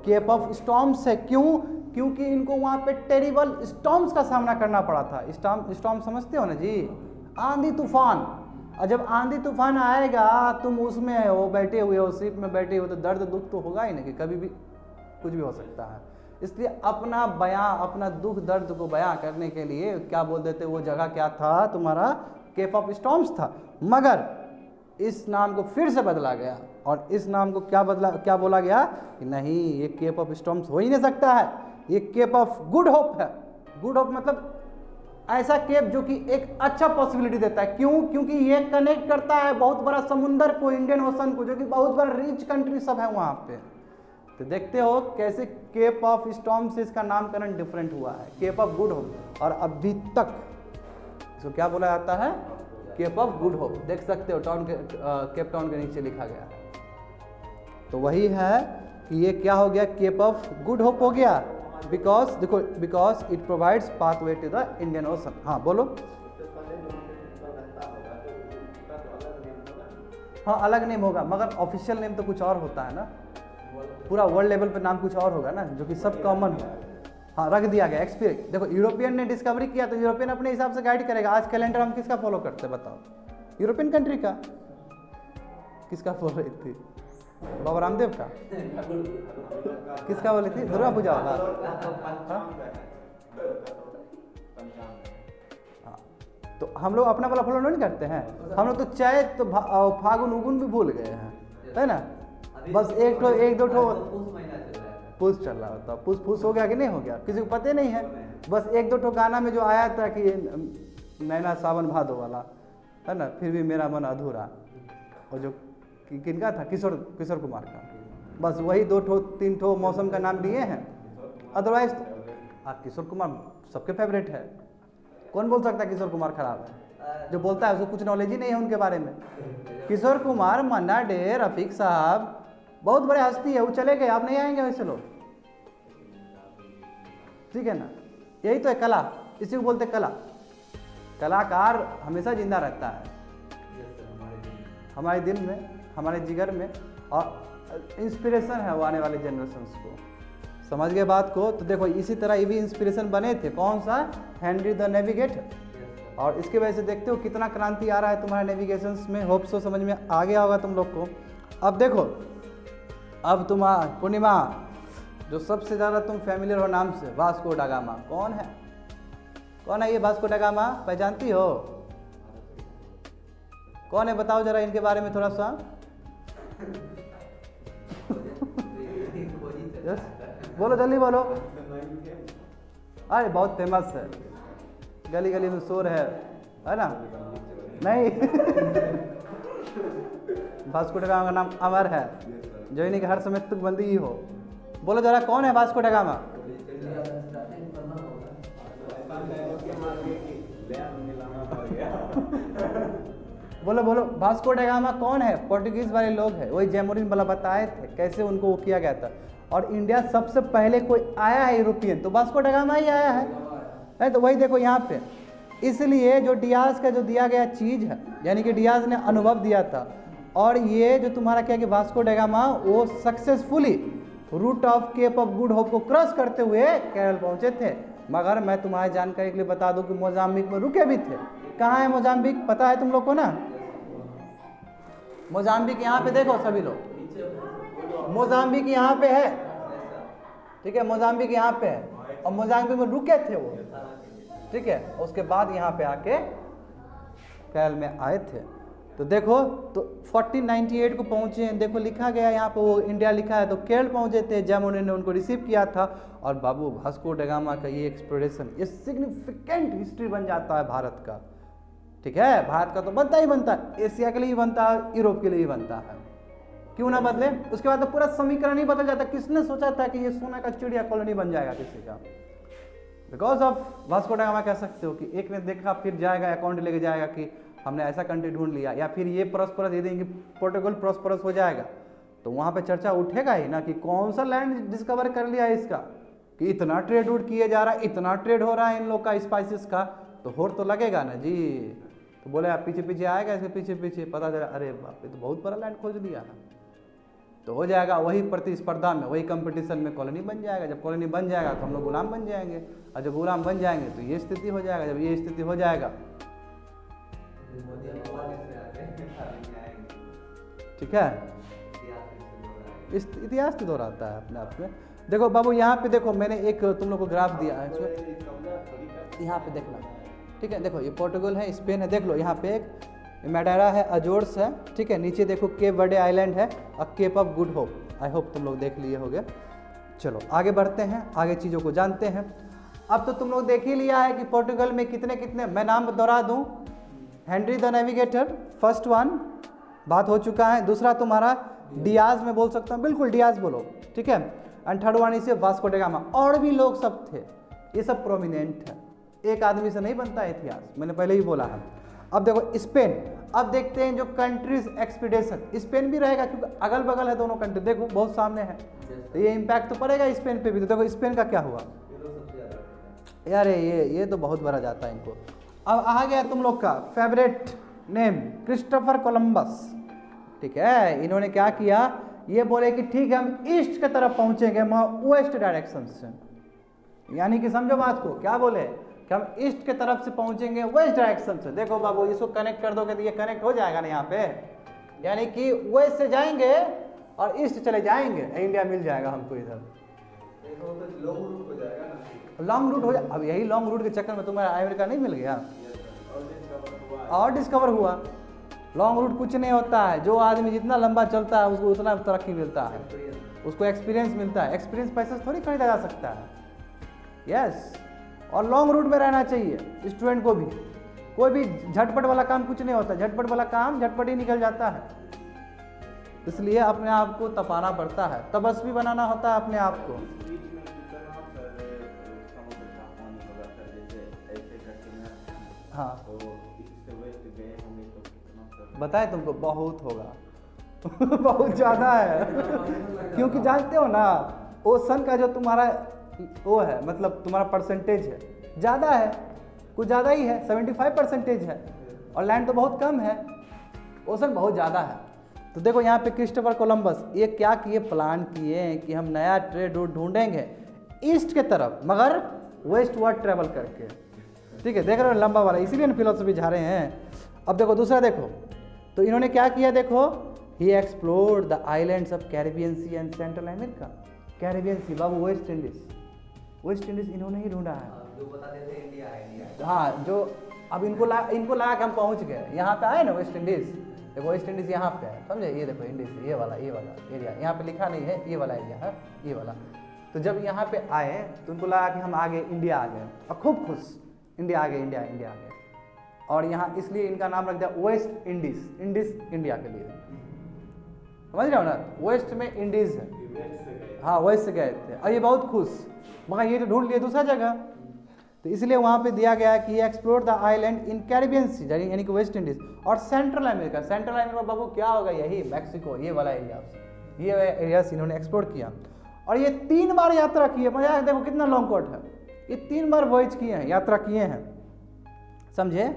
केप ऑफ स्टॉर्म्स है। क्यों, क्योंकि इनको वहाँ पे टेरिबल स्टॉर्म्स का सामना करना पड़ा था। स्टॉर्म समझते हो ना जी, आंधी तूफान, और जब आंधी तूफान आएगा तुम उसमें हो, बैठे हुए हो, शिप में बैठे हो, तो दर्द दुख तो होगा ही नहीं, कि कभी भी कुछ भी हो सकता है। इसलिए अपना बयां, अपना दुख दर्द को बयां करने के लिए क्या बोल देते, वो जगह क्या था तुम्हारा, केप ऑफ स्टॉर्म्स था। मगर इस नाम को फिर से बदला गया, और इस नाम को क्या बोला गया कि नहीं, ये केप ऑफ स्टॉर्म्स हो ही नहीं सकता है, ये केप ऑफ गुड होप है। गुड होप मतलब ऐसा केप जो कि एक अच्छा पॉसिबिलिटी देता है। क्यों, क्योंकि ये कनेक्ट करता है बहुत बड़ा समुंदर को, इंडियन ओशन को, जो कि बहुत बड़ा रिच कंट्री सब है वहाँ पे। तो देखते हो कैसे केप ऑफ स्टॉर्म से इसका नामकरण डिफरेंट हुआ है, केप ऑफ गुड होप, और अभी तक इसको क्या बोला जाता है, केप ऑफ गुड होप। देख सकते हो टाउन के केप टाउन के नीचे लिखा गया है। तो वही है कि ये क्या हो गया, केप ऑफ गुड होप हो गया, बिकॉज देखो, because it provides pathway to the Indian Ocean. हाँ बोलो। हाँ अलग नेम होगा, मगर ऑफिशियल नेम तो कुछ और होता है ना, पूरा वर्ल्ड लेवल पे नाम कुछ और होगा ना, जो कि सब कॉमन हो। हाँ रख दिया गया एक्सपीरियंस। देखो यूरोपियन ने डिस्कवरी किया तो यूरोपियन अपने हिसाब से गाइड करेगा। आज कैलेंडर हम किसका फॉलो करते हैं बताओ, यूरोपियन कंट्री का। किसका फॉलो रही थी, बाबा रामदेव का, किसका बोली थी, दुर्गा पूजा वाला। तो हम लोग अपना वाला फॉलो नहीं करते हैं, हम लोग तो चैत तो फागुन उगुन भी भूल गए हैं, है ना। बस एक दो ठो पुस चल रहा होता, पुस हो गया कि नहीं हो गया, किसी को पता नहीं है। बस एक दो ठो गाना में जो आया था कि नैना सावन भादो वाला, है ना, फिर भी मेरा मन अधूरा, और जो किनका था, किशोर कुमार का। बस वही 2-3 ठो मौसम का नाम लिए हैं, अदरवाइज किशोर कुमार सबके फेवरेट है। कौन बोल सकता है किशोर कुमार खराब है। जो बोलता है उसको कुछ नॉलेज ही नहीं है उनके बारे में। किशोर कुमार, मन्ना डे, रफीक साहब बहुत बड़े हस्ती है, वो चले गए, आप नहीं आएंगे वैसे लोग, ठीक है ना। यही तो है कला, इसी को बोलते कला। कलाकार हमेशा जिंदा रहता है हमारे दिल में, हमारे जिगर में, और इंस्पिरेशन है वो आने वाले जनरेशन्स को। समझ गए बात को। तो देखो इसी तरह ये भी इंस्पिरेशन बने थे, कौन सा, हेनरी द नेविगेटर। और इसके वजह से देखते हो कितना क्रांति आ रहा है तुम्हारे नेविगेशंस में। होप सो समझ में आ गया होगा तुम लोग को। अब देखो, अब तुम्हारा पूर्णिमा जो सबसे ज़्यादा तुम फैमिलियर हो नाम से, वास्को दा गामा, कौन है, कौन है ये वास्को दा गामा, पहचानती हो, कौन है बताओ जरा इनके बारे में थोड़ा सा। यस बोलो, जल्दी बोलो। अरे बहुत फेमस है, गली गली में शोर है ना। नहीं वास्को दा गामा का नाम अमर है, जो इन्हीं के हर समय तुकबंदी ही हो। बोलो जरा कौन है वास्को दा गामा। बोलो बोलो, वास्को दा गामा कौन है, पोर्टुगीज वाले लोग हैं, वही जैमोरिन वाला बताए थे कैसे उनको वो किया गया था। और इंडिया सबसे पहले कोई आया है यूरोपियन तो वास्को दा गामा ही आया है। तो वही देखो यहाँ पे, इसलिए जो डियाज का जो दिया गया चीज़ है, यानी कि डियाज ने अनुभव दिया था, और ये जो तुम्हारा क्या कि वास्को दा गामा वो successfully route of Cape of Good Hope को क्रॉस करते हुए केरल पहुंचे थे। मगर मैं तुम्हारी जानकारी के लिए बता दूं कि मोजाम्बिक में रुके भी थे। कहाँ है मोजाम्बिक, पता है तुम लोग को ना। मोजाम्बिक यहाँ पे देखो सभी लोग, मोजाम्बिक यहाँ पे है, ठीक है, मोजाम्बिक यहाँ पे है, और मोजाम्बिक में रुके थे वो, ठीक है। उसके बाद यहाँ पे आके केरल में आए थे। तो देखो, तो 1498 को पहुँचे हैं, देखो लिखा गया यहाँ पे, वो इंडिया लिखा है, तो केरल पहुँचे थे, जैमोरिन ने उनको रिसीव किया था। और बाबू वास्को दा गामा का ये एक्सप्लोरेशन, ये सिग्निफिकेंट हिस्ट्री बन जाता है भारत का, ठीक है। भारत का तो बनता ही बनता है, एशिया के लिए ही बनता है, यूरोप के लिए ही बनता है, क्यों ना बदले। उसके बाद तो पूरा समीकरण ही बदल जाता। किसने सोचा था कि ये सोना का चिड़िया कॉलोनी बन जाएगा किसी का, because of Vasco da gamma. कह सकते हो कि एक ने देखा फिर जाएगा अकाउंट लेके जाएगा कि हमने ऐसा कंट्री ढूंढ लिया, या फिर ये प्रॉस्परस ये देंगे पोर्टुगल प्रॉस्परस हो जाएगा, तो वहाँ पे चर्चा उठेगा ही ना कि कौन सा लैंड डिस्कवर कर लिया इसका, कि इतना ट्रेड रूट किए जा रहा है, इतना ट्रेड हो रहा है इन लोग का स्पाइसेस का, तो होड़ तो लगेगा ना जी। तो बोले आप पीछे पीछे आएगा, इसके पीछे पीछे पता चला अरे बाप रे तो बहुत बड़ा लैंड खोज लिया है, तो हो जाएगा वही प्रतिस्पर्धा में, वही कंपटीशन में कॉलोनी बन जाएगा। जब कॉलोनी बन जाएगा तो हम लोग गुलाम बन जाएंगे, और जब गुलाम बन जाएंगे तो ये स्थिति हो जाएगा। जब ये स्थिति हो जाएगा, ठीक है, इस इतिहास तो दोहराता है अपने आप में। देखो बाबू यहाँ पे देखो, मैंने एक तुम लोग को ग्राफ दिया है इसमें, यहाँ पे देखना, ठीक है। देखो ये पोर्टुगल है, स्पेन है, देख लो यहाँ पे एक मैडेरा है, अजोर्स है, ठीक है। नीचे देखो केप वर्डे आइलैंड है और Cape of Good Hope. I hope तुम लोग देख लिए होगे। चलो आगे बढ़ते हैं, आगे चीज़ों को जानते हैं। अब तो तुम लोग देख ही लिया है कि पोर्टुगल में कितने कितने, मैं नाम दोहरा दूँ, Henry the navigator first one, बात हो चुका है। दूसरा तुम्हारा डियाज में बोल सकता हूँ, बिल्कुल डियाज बोलो, ठीक है। एंड थर्ड वन इसे वास्को दा गामा। और भी लोग सब थे, ये सब प्रोमिनेंट है, एक आदमी से नहीं बनता इतिहास, मैंने पहले ही बोला है। अब देखो स्पेन, अब देखते हैं जो कंट्रीज एक्सपीडिशन, स्पेन भी रहेगा क्योंकि अगल बगल है दोनों कंट्री, देखो बहुत सामने है, तो ये इम्पैक्ट तो पड़ेगा स्पेन पे भी। तो देखो स्पेन का क्या हुआ यार, ये तो बहुत बड़ा जाता है इनको। अब आ गया तुम लोग का फेवरेट नेम, क्रिस्टोफर कोलंबस, ठीक है। इन्होंने क्या किया, ये बोले कि ठीक है हम ईस्ट की तरफ पहुंचेंगे वेस्ट डायरेक्शन से, यानी कि समझो बात को, क्या बोले कि हम ईस्ट के तरफ से पहुंचेंगे वेस्ट डायरेक्शन से। देखो बाबू इसको कनेक्ट कर दोगे तो ये कनेक्ट हो जाएगा ना यहाँ पे, यानी कि वेस्ट से जाएंगे और ईस्ट चले जाएंगे, इंडिया मिल जाएगा हमको इधर, लॉन्ग रूट हो जाएगा ना, लॉन्ग रूट हो जाए। अब यही लॉन्ग रूट के चक्कर में तुम्हारा अमेरिका नहीं मिल गया और डिस्कवर हुआ। लॉन्ग रूट कुछ नहीं होता है, जो आदमी जितना लंबा चलता है उसको उतना तरक्की मिलता है, उसको एक्सपीरियंस मिलता है। एक्सपीरियंस पैसे से थोड़ी खरीदा जा सकता है, यस। और लॉन्ग रूट में रहना चाहिए स्टूडेंट को भी, कोई भी झटपट वाला काम कुछ नहीं होता, झटपट वाला काम झटपट ही निकल जाता है। इसलिए अपने आप को तपाना पड़ता है, तपस्वी बनाना होता है अपने आप को। हाँ बताए तुमको बहुत होगा बहुत ज़्यादा है क्योंकि जानते हो ना ओशन का जो तुम्हारा वो है मतलब तुम्हारा परसेंटेज है ज़्यादा है, कुछ ज़्यादा ही है, 75% है, और लैंड तो बहुत कम है, ओशन बहुत ज़्यादा है। तो देखो यहाँ पे क्रिस्टोफर कोलंबस ये क्या किए, प्लान किए कि हम नया ट्रेड रूट ढूंढेंगे ईस्ट के तरफ मगर वेस्ट वर्ड ट्रेवल करके। ठीक है, देख रहे हो लंबा वाला, इसीलिए ना फिलोसफी जा रहे हैं। अब देखो दूसरा देखो, तो इन्होंने क्या किया देखो, he explored the islands of Caribbean Sea and Central America. Caribbean Sea बाबू वेस्ट इंडीज इन्होंने ही ढूंढा है। जो बताते थे इंडिया है। हाँ, जो अब इनको लगा कि हम पहुंच गए, यहाँ पे आए ना वेस्ट इंडीज। देखो वेस्ट इंडीज यहाँ पे है, समझे, ये देखो इंडीज ये वाला एरिया, यहाँ पे लिखा नहीं है, ये वाला एरिया है, ये वाला। तो जब यहाँ पे आए तो उनको लगा कि हम आगे इंडिया आ गए, और खूब खुश, इंडिया आ गए, इंडिया आ गए। और यहाँ इसलिए इनका नाम रख दिया वेस्ट इंडीज, इंडिया के लिए, समझ रहे हो ना, वेस्ट में इंडीज है, हाँ वेस्ट से गए थे, और ये बहुत खुश, मगर ये तो ढूंढ लिए दूसरा जगह। तो इसलिए वहाँ पे दिया गया कि explore the island in Caribbean Sea, यानी कि वेस्ट इंडीज और सेंट्रल अमेरिका बाबू क्या होगा, यही मैक्सिको, ये वाला एरिया, ये एरियाज इन्होंने एक्सप्लोर किया। और ये 3 बार यात्रा की है, मजा देखो कितना लॉन्ग कोट है, ये 3 बार वॉयज किए हैं, यात्रा किए हैं, समझे।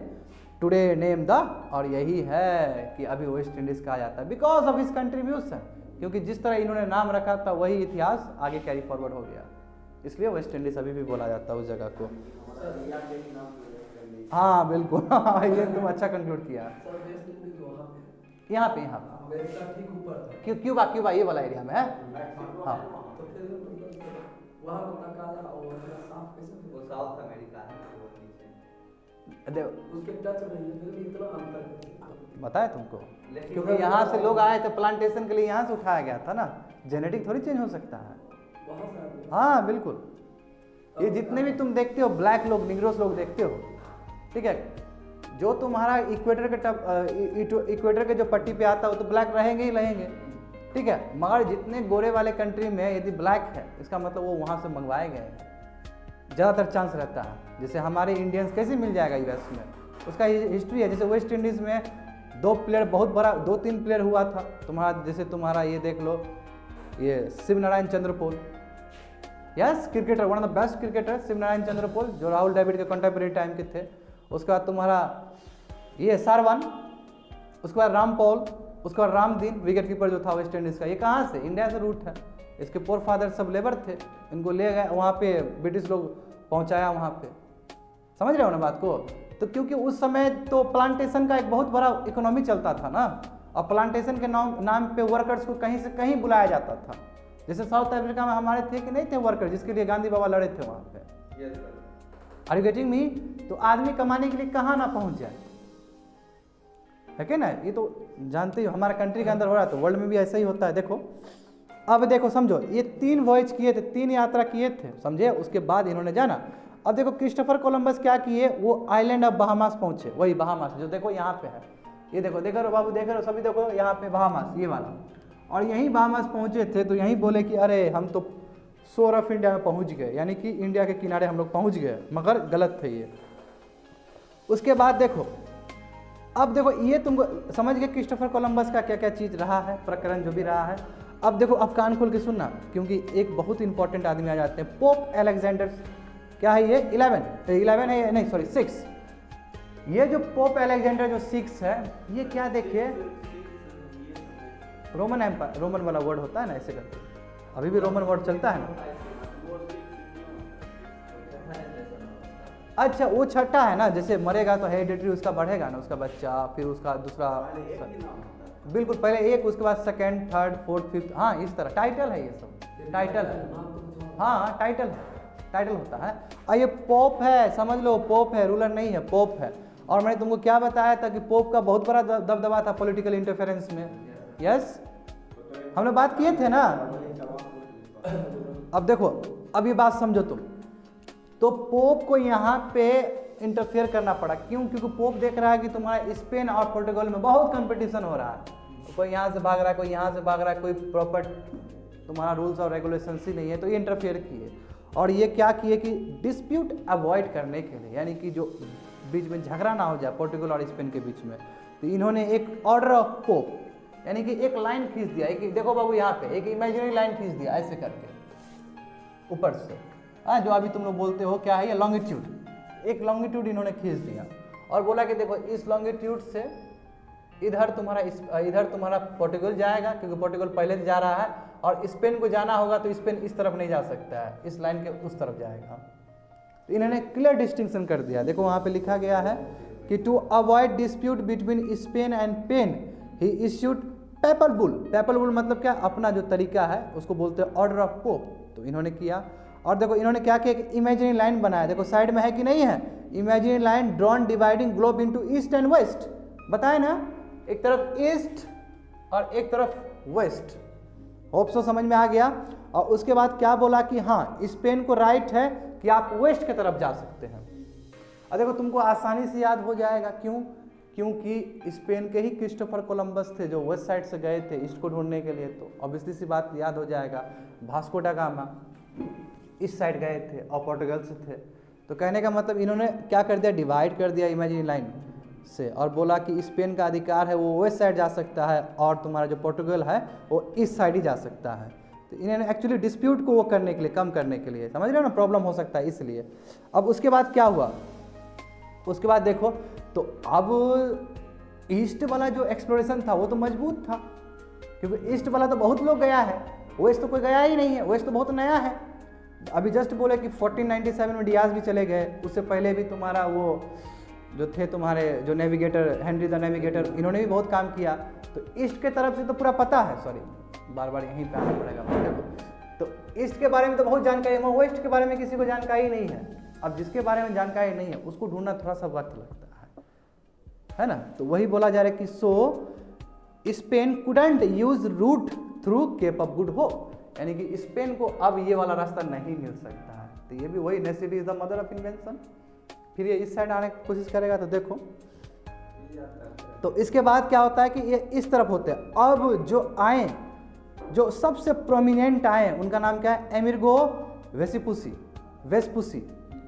टुडे नेम द, और यही है कि अभी वेस्ट इंडीज कहा जाता है बिकॉज ऑफ हिज कंट्रीब्यूशन, क्योंकि जिस तरह इन्होंने नाम रखा था वही इतिहास आगे कैरी फॉरवर्ड हो गया, इसलिए वेस्ट इंडीज अभी भी बोला जाता है उस जगह को। हाँ बिल्कुल ये तुम अच्छा कंक्लूड किया। यहाँ पे क्यूबा ये वाला एरिया में है। हाँ साउथ अमेरिका है, बताया तुमको, क्योंकि यहाँ से लोग आए थे प्लांटेशन के लिए, यहाँ से उठाया गया था ना, जेनेटिक थोड़ी चेंज हो सकता है। हाँ बिल्कुल, ये जितने भी तुम देखते हो ब्लैक लोग, निग्रोस लोग देखते हो, ठीक है, जो तुम्हारा इक्वेटर के जो पट्टी पे आता है वो तो ब्लैक रहेंगे ही रहेंगे, ठीक है, मगर जितने गोरे वाले कंट्री में यदि ब्लैक है इसका मतलब वो वहाँ से मंगवाए गए हैं, ज़्यादातर चांस रहता है। जैसे हमारे इंडियंस कैसे मिल जाएगा यूएस में, उसका हिस्ट्री है। जैसे वेस्ट इंडीज़ में 2 प्लेयर बहुत बड़ा, 2-3 प्लेयर हुआ था तुम्हारा, जैसे तुम्हारा ये देख लो, ये Shivnarine Chanderpaul, yes cricketer, one of the best cricketer Shivnarine Chanderpaul, जो राहुल द्रविड़ के कंटेम्प्रेरी टाइम के थे। उसके बाद तुम्हारा ये सारवन, उसके बाद रामपॉल, उसके बाद रामदीन, विकेट कीपर जो था वेस्ट इंडीज़ का, ये कहाँ से, इंडिया से रूट है। इसके पोर फादर सब लेबर थे, इनको ले गए वहाँ पे, ब्रिटिश लोग पहुँचाया वहाँ पे, समझ रहे हो ना बात को। तो क्योंकि उस समय तो प्लांटेशन का एक बहुत बड़ा इकोनॉमी चलता था ना, और प्लांटेशन के नाम पे वर्कर्स को कहीं से कहीं बुलाया जाता था। जैसे साउथ अफ्रीका में हमारे थे कि नहीं थे वर्कर, जिसके लिए गांधी बाबा लड़े थे वहाँ पे, आर यू गेटिंग मी। तो आदमी कमाने के लिए कहाँ ना पहुँच जाए, है कि ना, ये तो जानते हो हमारे कंट्री के अंदर हो रहा है, तो वर्ल्ड में भी ऐसा ही होता है। देखो अब देखो समझो, ये 3 वॉयज किए थे, 3 यात्रा किए थे, समझे, उसके बाद इन्होंने जाना। अब देखो क्रिस्टोफर कोलंबस क्या किए, वो आइलैंड ऑफ बहामास पहुंचे, वही बहामास जो देखो यहाँ पे है, ये देखो, देख रहे हो बाबू, देख रहे हो सभी, देखो यहाँ पे बहामास ये वाला, और यहीं बहामास पहुंचे थे। तो यहीं बोले कि अरे हम तो शोर ऑफ इंडिया में पहुंच गए, यानी कि इंडिया के किनारे हम लोग पहुंच गए, मगर गलत थे ये। उसके बाद देखो, अब देखो ये तुमको समझ गए क्रिस्टोफर कोलंबस का क्या क्या चीज़ रहा है, प्रकरण जो भी रहा है। अब देखो, अब कान खोल के सुनना, क्योंकि एक बहुत इंपॉर्टेंट आदमी आ जाते हैं, पोप अलेक्जेंडर, क्या है ये, 11 है, नहीं सॉरी 6। ये जो पोप अलेक्जेंडर जो 6 है, ये क्या देखिए, रोमन एम्पायर, रोमन वाला वर्ड होता है ना ऐसे करके, अभी भी रोमन वर्ड चलता है ना। अच्छा वो छठा है ना, जैसे मरेगा तो हेरिडिटरी उसका बढ़ेगा ना, उसका बच्चा, फिर उसका दूसरा, बिल्कुल पहले एक, उसके बाद 2nd, 3rd, 4th, 5th, हाँ इस तरह टाइटल है, ये सब टाइटल है, हाँ टाइटल है, टाइटल होता है। और ये पोप है, समझ लो पोप है, रूलर नहीं है, पोप है। और मैंने तुमको क्या बताया था कि पोप का बहुत बड़ा दबदबा था पॉलिटिकल इंटरफेरेंस में, यस हम लोग बात किए थे ना। अब देखो, अब ये बात समझो तुम, तो पोप को यहाँ पे इंटरफेयर करना पड़ा, क्यों, क्योंकि पोप देख रहा है कि तुम्हारा स्पेन और पोर्टुगल में बहुत कंपटीशन हो रहा है, तो कोई यहाँ से भाग रहा है, कोई यहाँ से भाग रहा है, कोई प्रॉपर तुम्हारा रूल्स और रेगुलेशंस ही नहीं है, तो ये इंटरफेयर किए। और ये क्या किए कि डिस्प्यूट अवॉइड करने के लिए, यानी कि जो बीच में झगड़ा ना हो जाए पोर्टुगल और स्पेन के बीच में, तो इन्होंने एक ऑर्डर ऑफ पोप यानी कि एक लाइन खींच दिया, एक देखो बाबू यहाँ पे एक इमेजिनरी लाइन खींच दिया ऐसे करके ऊपर से, जो अभी तुम लोग बोलते हो क्या है ये लॉन्गिट्यूड, एक लॉन्गिट्यूड इन्होंने खींच दिया और बोला कि देखो इस लॉन्गिट्यूड से इधर तुम्हारा पोर्टुगल जाएगा क्योंकि पोर्टुगल पहले से जा रहा है, और स्पेन को जाना होगा तो स्पेन इस तरफ नहीं जा सकता है, इस लाइन के उस तरफ जाएगा। तो इन्होंने क्लियर डिस्टिंक्शन कर दिया। देखो वहाँ पे लिखा गया है कि to avoid dispute between Spain and pen he issued papal bull. Papal bull मतलब क्या, अपना जो तरीका है उसको बोलते हैं ऑर्डर ऑफ पोप, तो इन्होंने किया। और देखो इन्होंने क्या किया, एक इमेजिनरी लाइन बनाया, देखो साइड में है कि नहीं है, imaginary line drawn dividing globe into east and west, बताए ना, एक तरफ ईस्ट और एक तरफ वेस्ट। होप सो समझ में आ गया। और उसके बाद क्या बोला कि हाँ स्पेन को राइट है कि आप वेस्ट की तरफ जा सकते हैं। और देखो तुमको आसानी से याद हो जाएगा, क्यों, क्योंकि स्पेन के ही क्रिस्टोफर कोलंबस थे जो वेस्ट साइड से गए थे ईस्ट को ढूंढने के लिए, तो ऑब्वियसली सी बात याद हो जाएगा। वास्को डा गामा इस साइड गए थे और पोर्टुगल से थे, तो कहने का मतलब इन्होंने क्या कर दिया, डिवाइड कर दिया इमेजिनरी लाइन से और बोला कि स्पेन का अधिकार है वो वेस्ट साइड जा सकता है और तुम्हारा जो पोर्टुगल है वो इस साइड ही जा सकता है। तो इन्होंने एक्चुअली डिस्प्यूट को वो करने के लिए, कम करने के लिए, समझ रहे हो ना, प्रॉब्लम हो सकता है इसलिए। अब उसके बाद क्या हुआ, उसके बाद देखो तो अब ईस्ट वाला जो एक्सप्लोरेशन था वो तो मजबूत था, क्योंकि ईस्ट वाला तो बहुत लोग गया है, वेस्ट तो कोई गया ही नहीं है, वेस्ट तो बहुत नया है। अभी जस्ट बोले कि 1497 में डियाज भी चले गए, उससे पहले भी तुम्हारा वो जो थे तुम्हारे जो नेविगेटर हेनरी द नेविगेटर, इन्होंने भी बहुत काम किया। तो ईस्ट के तरफ से तो पूरा पता है, सॉरी बार बार यहीं पे आना पड़ेगा देखो, तो ईस्ट के बारे में तो बहुत जानकारी है, वेस्ट के बारे में किसी को जानकारी नहीं है। अब जिसके बारे में जानकारी नहीं है उसको ढूंढना थोड़ा सा वक्त लगता है ना। तो वही बोला जा रहा है कि so Spain couldn't use route through Cape of Good Hope, यानी कि स्पेन को अब ये वाला रास्ता नहीं मिल सकता है। तो ये भी वही, necessity is the mother of invention. फिर ये इस साइड आने की कोशिश करेगा तो देखो, तो इसके बाद क्या होता है कि ये इस तरफ होते हैं। अब जो आए, जो सबसे प्रोमिनेंट आए उनका नाम क्या है, एमिर्गो वेस्पुसी,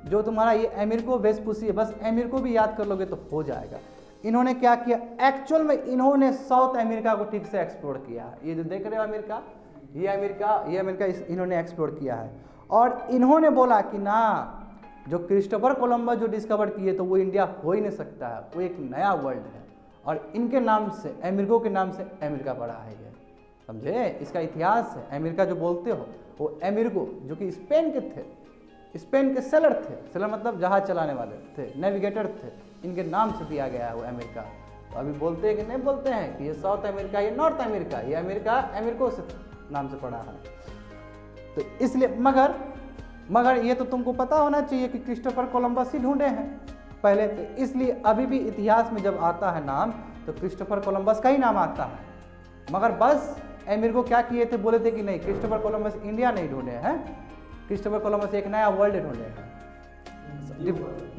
जो तुम्हारा ये एमिर्गो वेस्पुसी है, बस एमिर्गो भी याद कर लोगे तो हो जाएगा। इन्होंने क्या किया, एक्चुअल में इन्होंने साउथ अमेरिका को ठीक से एक्सप्लोर किया है। ये जो देख रहे हो अमेरिका, ये अमेरिका इन्होंने एक्सप्लोर किया है। और इन्होंने बोला कि ना, जो क्रिस्टोफर कोलंबस जो डिस्कवर किए तो वो इंडिया हो ही नहीं सकता है, वो एक नया वर्ल्ड है और इनके नाम से, अमेरिको के नाम से अमेरिका पड़ा है ये, समझे, इसका इतिहास है। अमेरिका जो बोलते हो वो अमेरिको जो कि स्पेन के थे, स्पेन के सेलर थे, सेलर मतलब जहाज चलाने वाले थे, नेविगेटर थे, इनके नाम से दिया गया है वो अमेरिका। तो अभी बोलते हैं कि नहीं बोलते हैं कि ये साउथ अमेरिका, ये नॉर्थ अमेरिका, ये अमेरिका अमेरिको से नाम से पड़ा है। तो इसलिए मगर ये तो तुमको पता होना चाहिए कि क्रिस्टोफर कोलंबस ही ढूंढे हैं पहले, तो इसलिए अभी भी इतिहास में जब आता है नाम तो क्रिस्टोफर कोलंबस का ही नाम आता है। मगर बस अमेरिको क्या किए थे, बोले थे कि नहीं, क्रिस्टोफर कोलंबस इंडिया नहीं ढूंढे हैं, क्रिस्टोफर कोलंबस एक नया वर्ल्ड ढूंढे हैं,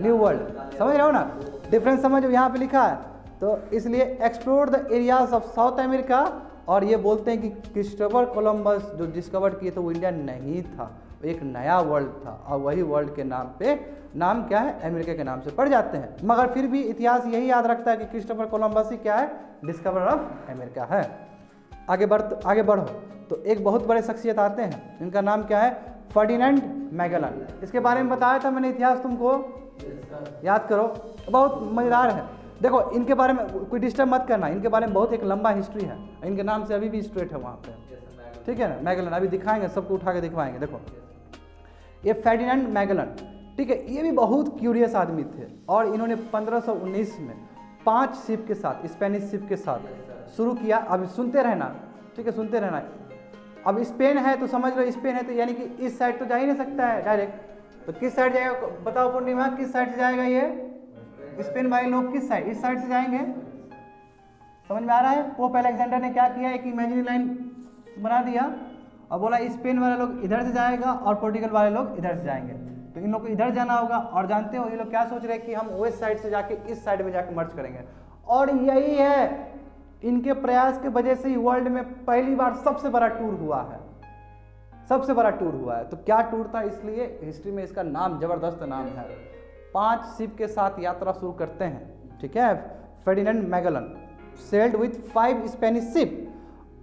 न्यू वर्ल्ड। समझ रहे हो ना, डिफरेंस समझो, यहाँ पे लिखा है। तो इसलिए explore the areas of south America, और ये बोलते हैं कि क्रिस्टोफर कोलंबस जो डिस्कवर किए थे वो इंडिया नहीं था, एक नया वर्ल्ड था, और वही वर्ल्ड के नाम पे, नाम क्या है, अमेरिका के नाम से पड़ जाते हैं। मगर फिर भी इतिहास यही याद रखता है कि क्रिस्टोफर कोलंबस ही क्या है, डिस्कवर ऑफ अमेरिका है। आगे बढ़ो तो एक बहुत बड़े शख्सियत आते हैं, इनका नाम क्या है, फर्डिनेंड मैगेलन। इसके बारे में बताया था मैंने, इतिहास तुमको याद करो, बहुत मजेदार है। देखो इनके बारे में कोई डिस्टर्ब मत करना, इनके बारे में बहुत एक लंबा हिस्ट्री है, इनके नाम से अभी भी स्ट्रेट है वहाँ पे, ठीक है ना, मैगेलन। अभी दिखाएंगे, सबको उठा के दिखवाएंगे। देखो ये फर्डिनेंड मैगेलन, ठीक है, ये भी बहुत क्यूरियस आदमी थे, और इन्होंने 1519 में 5 शिप के साथ, स्पेनिश शिप के साथ शुरू किया। अभी सुनते रहना, ठीक है, सुनते रहना। अब स्पेन है तो समझ लो, स्पेन है तो यानी कि इस साइड तो जा ही नहीं सकता है डायरेक्ट, तो किस साइड जाएगा बताओ पूर्णिमा, किस साइड से जाएगा ये स्पेन वाले लोग, किस साइड, इस साइड से जाएंगे, समझ में आ रहा है। पोप अलेक्जेंडर ने क्या किया, एक इमेजिनरी लाइन बना दिया और बोला स्पेन वाले लोग इधर से जाएगा और पोर्टुगल वाले लोग इधर से जाएंगे, तो इन लोग को इधर जाना होगा। और जानते हो ये लोग क्या सोच रहे हैं कि हम वेस्ट साइड से जाके इस साइड में जाके मर्ज करेंगे, और यही है इनके प्रयास के वजह से ही वर्ल्ड में पहली बार सबसे बड़ा टूर हुआ है, सबसे बड़ा टूर हुआ है। तो क्या टूर था, इसलिए हिस्ट्री में इसका नाम, जबरदस्त नाम है, 5 शिप के साथ यात्रा शुरू करते हैं, ठीक है। Ferdinand Magellan sailed with 5 Spanish ship,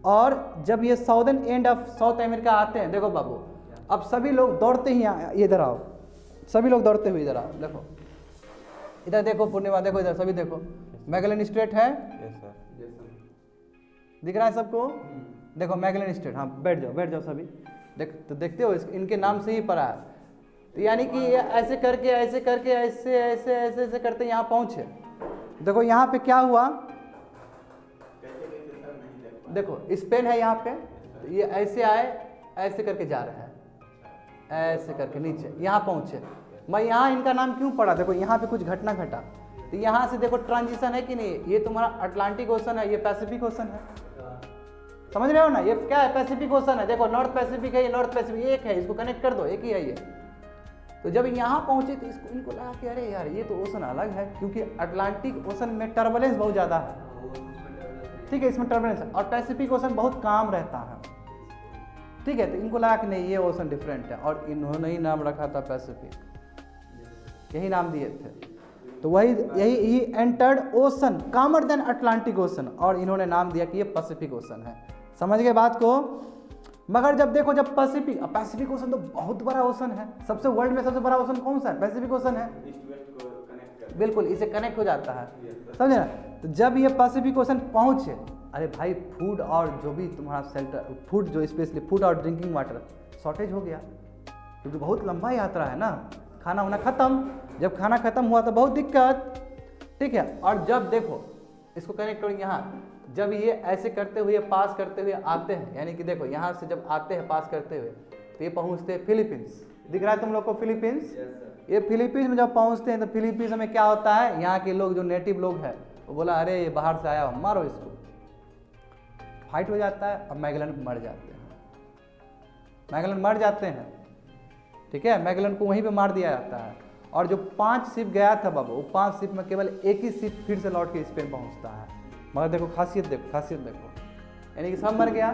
और जब ये southern end of south America आते हैं, देखो बाबू, अब सभी लोग दौड़ते ही इधर आओ, सभी लोग दौड़ते हुए इधर आओ, देखो इधर देखो पूर्णिमा, देखो इधर सभी देखो, मैगलन स्ट्रेट है, दिख रहा है सबको, देखो मैगलन स्ट्रेट, हाँ बैठ जाओ सभी, तो देखते हो इनके नाम से ही पड़ा है। तो यानी कि ये ऐसे करके ऐसे करते यहाँ पहुँचे। देखो यहाँ पे क्या हुआ, देखो स्पेन है यहाँ पे, तो ये ऐसे आए, ऐसे करके जा रहे हैं, ऐसे करके नीचे यहाँ पहुँचे। मैं यहाँ इनका नाम क्यों पढ़ा, देखो यहाँ पे कुछ घटना घटा, तो यहाँ से देखो ट्रांजिशन है कि नहीं, ये तुम्हारा अटलांटिक ओशन है, ये पैसिफिक ओशन है, समझ रहे हो ना, ये क्या है, पैसिफिक ओशन है, देखो नॉर्थ पैसिफिक है, ये नॉर्थ पैसिफिक एक है, इसको कनेक्ट कर दो, एक ही है ये। तो जब यहाँ पहुँचे तो इनको लगा कि अरे यार ये तो ओशन अलग है, क्योंकि अटलांटिक ओशन में टर्बुलेंस बहुत ज़्यादा है, ठीक है, इसमें टर्बुलेंस है, और पैसिफिक ओशन बहुत काम रहता है, ठीक है। तो इनको लगा कि नहीं ये ओशन डिफरेंट है, और इन्होंने ही नाम रखा था पैसिफिक, यही नाम दिए थे। तो यही एंटर्ड ओशन कामर देन अटलांटिक ओशन, और इन्होंने नाम दिया कि ये पैसिफिक ओशन है। समझ गए बात को। मगर जब देखो, जब पैसिफिक ओशन तो बहुत बड़ा ओशन है, सबसे वर्ल्ड में सबसे बड़ा ओशन कौन सा है, पैसिफिक ओशन है, बिल्कुल इसे कनेक्ट हो जाता है, समझे ना। तो जब ये पैसिफिक ओशन पहुंचे, अरे भाई फूड और जो भी तुम्हारा शेल्टर, फूड जो स्पेशली फूड और ड्रिंकिंग वाटर शॉर्टेज हो गया, क्योंकि बहुत लंबा यात्रा है ना, खाना होना खत्म, जब खाना खत्म हुआ तो बहुत दिक्कत, ठीक है। और जब देखो इसको कनेक्ट करेंगे यहाँ, जब ये ऐसे करते हुए पास करते हुए आते हैं, यानी कि देखो यहाँ से जब आते हैं पास करते हुए, तो ये पहुँचते हैं फिलीपींस, दिख रहा है तुम लोग को फिलीपींस, ये फिलीपींस में जब पहुँचते हैं तो फिलीपींस में क्या होता है, यहाँ के लोग जो नेटिव लोग हैं वो बोला अरे ये बाहर से आया, मारो इसको, फाइट हो जाता है, अब मैगलन मर जाते हैं, ठीक है, मैगलन को वहीं पे मार दिया जाता है। और जो 5 शिप गया था बाबू, वो 5 शिप में केवल एक ही शिप फिर से लौट के स्पेन पहुंचता है। मगर देखो खासियत देखो, यानी कि सब मर गया,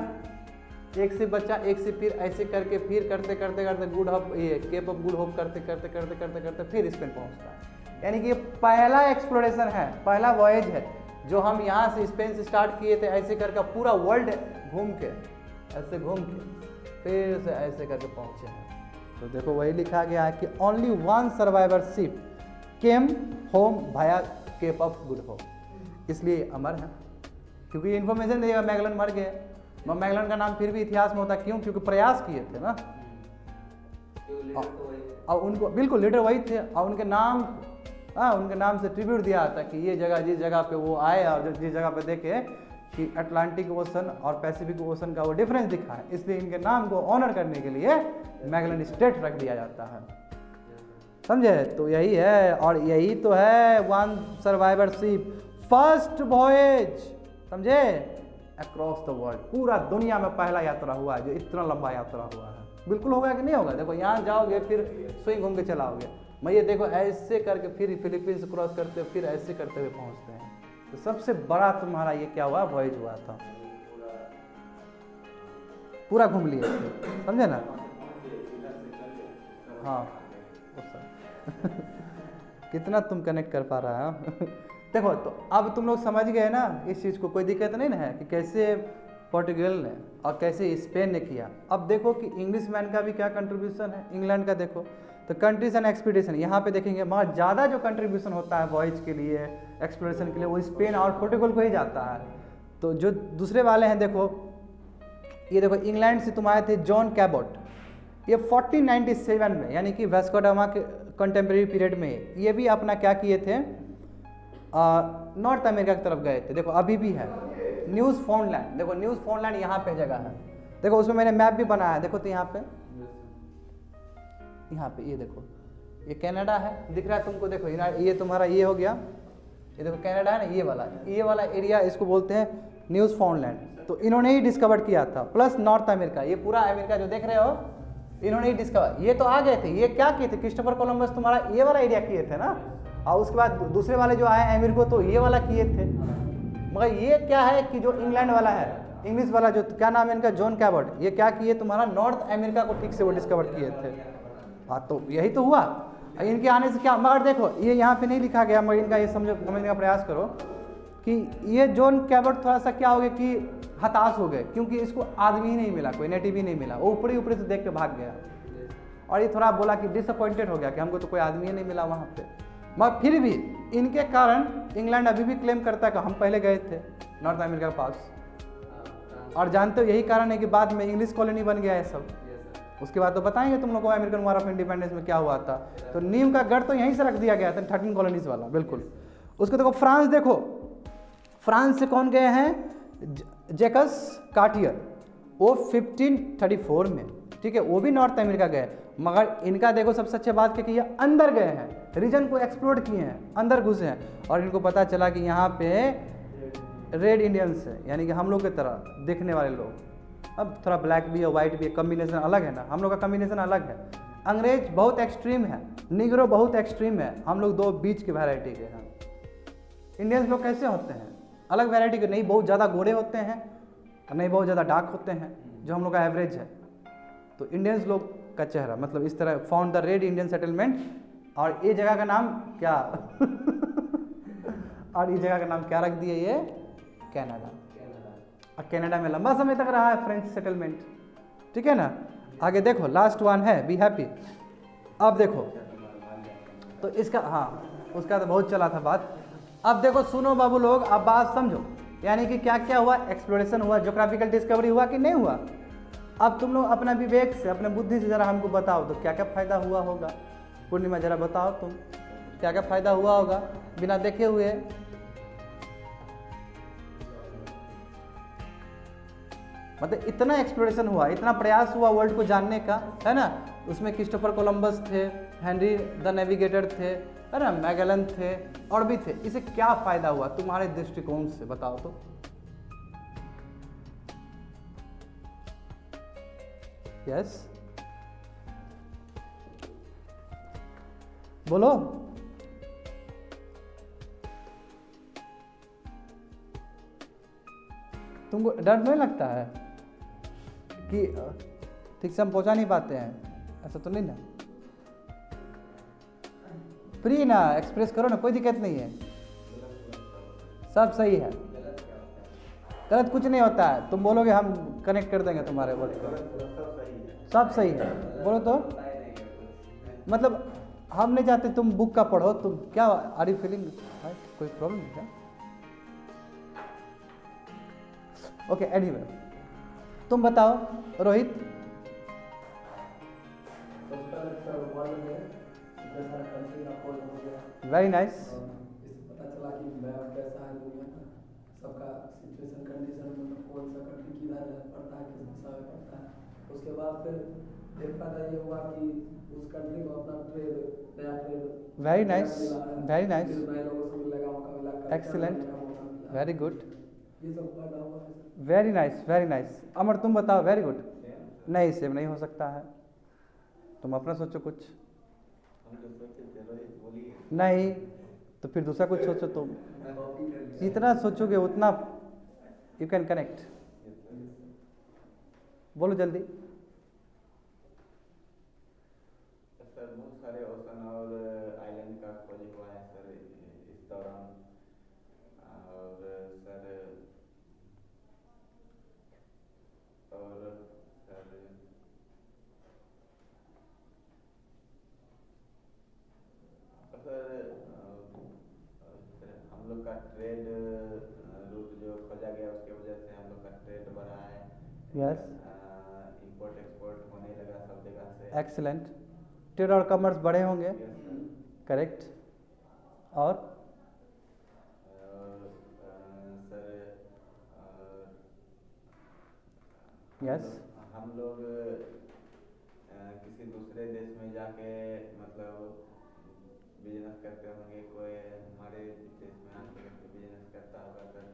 एक शिप बचा, एक शिप फिर ऐसे करके फिर करते गुड होप, ये केप ऑफ गुड होप करते फिर स्पेन पहुंचता है। यानी कि ये पहला एक्सप्लोरेशन है, पहला वॉयज है जो हम यहाँ से स्पेन से स्टार्ट किए थे, ऐसे करके पूरा वर्ल्ड घूम के फिर से ऐसे करके पहुँचे हैं। तो देखो वही लिखा गया है कि only 1 survivor ship came home via Cape of Good Hope, इसलिए अमर है, क्योंकि इन्फॉर्मेशन देगा मैगलन मर गए। मैगलन का नाम फिर भी इतिहास में होता, क्यों, क्योंकि प्रयास किए थे ना, और उनको बिल्कुल लीडर वही थे, और उनके नाम से ट्रिब्यूट दिया था कि ये जगह, जिस जगह पे वो आए और जिस जगह पे देखे कि अटलांटिक ओशन और पैसिफिक ओशन का वो डिफरेंस दिखा है, इसलिए इनके नाम को ऑनर करने के लिए मैगलन स्ट्रेट रख दिया जाता है, समझे। तो यही है, और यही तो है 1 सर्वाइवर शिप फर्स्ट वॉयज, समझे, अक्रॉस द वर्ल्ड, पूरा दुनिया में पहला यात्रा हुआ है जो इतना लंबा यात्रा हुआ है। बिल्कुल होगा कि नहीं होगा, देखो यहाँ जाओगे फिर स्विंग घूम के चलाओगे, मैं ये देखो ऐसे करके फिर फिलीपींस क्रॉस करते फिर ऐसे करते हुए पहुँचते हैं। तो सबसे बड़ा तुम्हारा ये क्या हुआ, वॉयज हुआ था, पूरा घूम लिए थे, समझे ना। हाँ कितना तुम कनेक्ट कर पा रहा है देखो, तो अब तुम लोग समझ गए ना इस चीज़ को, कोई दिक्कत नहीं ना है कि कैसे पोर्टुगल ने और कैसे स्पेन ने किया। अब देखो कि इंग्लिश मैन का भी क्या कंट्रीब्यूशन है, इंग्लैंड का देखो, तो कंट्रीज एंड एक्सपीडिशन यहाँ पे देखेंगे, मगर ज़्यादा जो कंट्रीब्यूशन होता है वॉयज के लिए, एक्सप्लोरेशन के लिए, वो स्पेन और पोर्टुगल को ही जाता है। तो जो दूसरे वाले हैं देखो, ये देखो इंग्लैंड से तुम आए थे जॉन कैबोट, ये 1497 में, यानी कि वास्को ड गामा के कंटेम्प्रेरी पीरियड में, ये भी अपना क्या किए थे, नॉर्थ अमेरिका की तरफ गए थे। देखो अभी भी है न्यूज़ फाउंडलैंड, देखो न्यूज़ फाउंडलैंड यहाँ पे जगह है, देखो उसमें मैंने मैप भी बनाया है, देखो तो यहाँ पे ये देखो, ये कनाडा है, दिख रहा है तुमको, देखो ये तुम्हारा ये हो गया, ये देखो कनाडा है ना, ये वाला एरिया, इसको बोलते हैं न्यूज़ फाउंडलैंड। तो इन्होंने ही डिस्कवर किया था, प्लस नॉर्थ अमेरिका, ये पूरा अमेरिका जो देख रहे हो इन्होंने ही डिस्कवर, ये तो आ गए थे, ये क्या किए थे, क्रिस्टोफर कोलंबस तुम्हारा ये वाला एरिया किए थे ना, और उसके बाद दूसरे वाले जो आए अमेरिका तो ये वाला किए थे। मगर ये क्या है कि जो इंग्लैंड वाला है, इंग्लिश वाला जो क्या नाम है इनका, जॉन कैबोट, ये क्या किए तुम्हारा नॉर्थ अमेरिका को ठीक से वो डिस्कवर किए थे। हाँ तो यही तो हुआ, इनके आने से क्या, मगर देखो ये यहाँ पे नहीं लिखा गया, मगर इनका ये समझने का प्रयास करो कि ये जॉन कैबट थोड़ा सा क्या हो गया कि हताश हो गए, क्योंकि इसको आदमी ही नहीं मिला, कोई नेटिव ही नहीं मिला, वो ऊपरी ऊपरी से देख के भाग गया। और ये थोड़ा बोला कि डिसअपॉइंटेड हो गया कि हमको तो कोई आदमी ही नहीं मिला वहाँ पे। मगर फिर भी इनके कारण इंग्लैंड अभी भी क्लेम करता है कि हम पहले गए थे नॉर्थ अमेरिका के पास। और जानते हो यही कारण है कि बाद में इंग्लिश कॉलोनी बन गया है सब। उसके बाद तो बताएंगे तुम लोगों को अमेरिकन वॉर ऑफ इंडिपेंडेंस में क्या हुआ था। तो नीम का गढ़ तो यहीं से रख दिया गया था 13 कॉलोनीज वाला, बिल्कुल। उसको देखो फ्रांस, देखो फ्रांस से कौन गए हैं, जैकस कार्टियर, वो 1534 में, ठीक है, वो भी नॉर्थ अमेरिका गए। मगर इनका देखो सबसे अच्छी बात क्या कि ये अंदर गए हैं, रीजन को एक्सप्लोर किए हैं, अंदर घुसे हैं, और इनको पता चला कि यहाँ पे रेड इंडियंस है, यानी कि हम लोग की तरह दिखने वाले लोग। अब थोड़ा ब्लैक भी है, वाइट भी है, कम्बिनेशन अलग है ना, हम लोग का कम्बिनेशन अलग है। अंग्रेज बहुत एक्सट्रीम है, निग्रो बहुत एक्सट्रीम है, हम लोग दो बीच की वैरायटी के हैं। इंडियंस लोग कैसे होते हैं, अलग वैरायटी के, नहीं बहुत ज़्यादा गोरे होते हैं, नहीं बहुत ज़्यादा डार्क होते हैं, जो हम लोग का एवरेज है। तो इंडियंस लोग का चेहरा मतलब इस तरह, found the red Indian settlement. और ये जगह का नाम क्या और ये जगह का नाम क्या रख दिए, ये कनाडा। और कनाडा में लंबा समय तक रहा है फ्रेंच सेटलमेंट, ठीक है ना। आगे देखो लास्ट वन है बी हैप्पी। अब देखो तो इसका, हाँ उसका तो बहुत चला था बात। अब देखो सुनो बाबू लोग, अब बात समझो, यानी कि क्या क्या हुआ, एक्सप्लोरेशन हुआ, ज्योग्राफिकल डिस्कवरी हुआ कि नहीं हुआ। अब तुम लोग अपना विवेक से, अपने बुद्धि से जरा हमको बताओ तो क्या क्या फायदा हुआ होगा। पूर्णिमा जरा बताओ तुम क्या क्या फायदा हुआ होगा बिना देखे हुए। मतलब इतना एक्सप्लोरेशन हुआ, इतना प्रयास हुआ वर्ल्ड को जानने का, है ना। उसमें क्रिस्टोफर कोलंबस थे, हेनरी द नेविगेटर थे, है ना, मैगेलन थे, और भी थे। इसे क्या फायदा हुआ तुम्हारे दृष्टिकोण से, बताओ तो। यस बोलो। तुमको डर नहीं लगता है कि ठीक से हम पहुंचा नहीं पाते हैं, ऐसा तो नहीं ना। फ्री ना, एक्सप्रेस करो ना, कोई दिक्कत नहीं है, सब सही है। गलत कुछ नहीं होता है, तुम बोलोगे हम कनेक्ट कर देंगे तुम्हारे वर्ड को, सब सही है। बोलो तो, मतलब हम नहीं चाहते तुम बुक का पढ़ो। तुम क्या आर यू फीलिंग, कोई प्रॉब्लम है क्या? ओके एनीवे, तुम बताओ रोहित। Very nice. पता चला कि मैप कैसा है दुनिया का, सबका सिचुएशन कंडीशन, मतलब कौन सा कंट्री किधर पड़ता है, किस दिशा में पड़ता है। उसके बाद फिर एक फायदा ये हुआ कि उस कंट्री को अपना ट्रेड, नया trade, very nice, very nice, नए लोगों से मिलने का मौका मिला, एक्सीलेंट, वेरी गुड, ये सब फायदा हुआ। Very nice, very nice. Amar तुम बताओ। Very good. नहीं सेम नहीं हो सकता है, तुम अपना सोचो कुछ। नहीं तो फिर दूसरा कुछ सोचो तुम, जितना सोचोगे उतना यू कैन कनेक्ट। बोलो जल्दी। सर बहुत सारे ओशन और आइलैंड का खोज हुआ है सर इस दौरान। और सर हम लोग का ट्रेड रूट जो खोजा गया उसके वजह से हम लोग का ट्रेड बढ़ा है। यस, इंपोर्ट एक्सपोर्ट होने लगा सब जगह से। एक्सीलेंट। ट्रेड और कॉमर्स बढ़े होंगे, करेक्ट। और सर यस, हम लोग किसी दूसरे देश में जाके मतलब बिजनेस करते होंगे, कोई हमारे देश में आके बिजनेस करता होगा सर,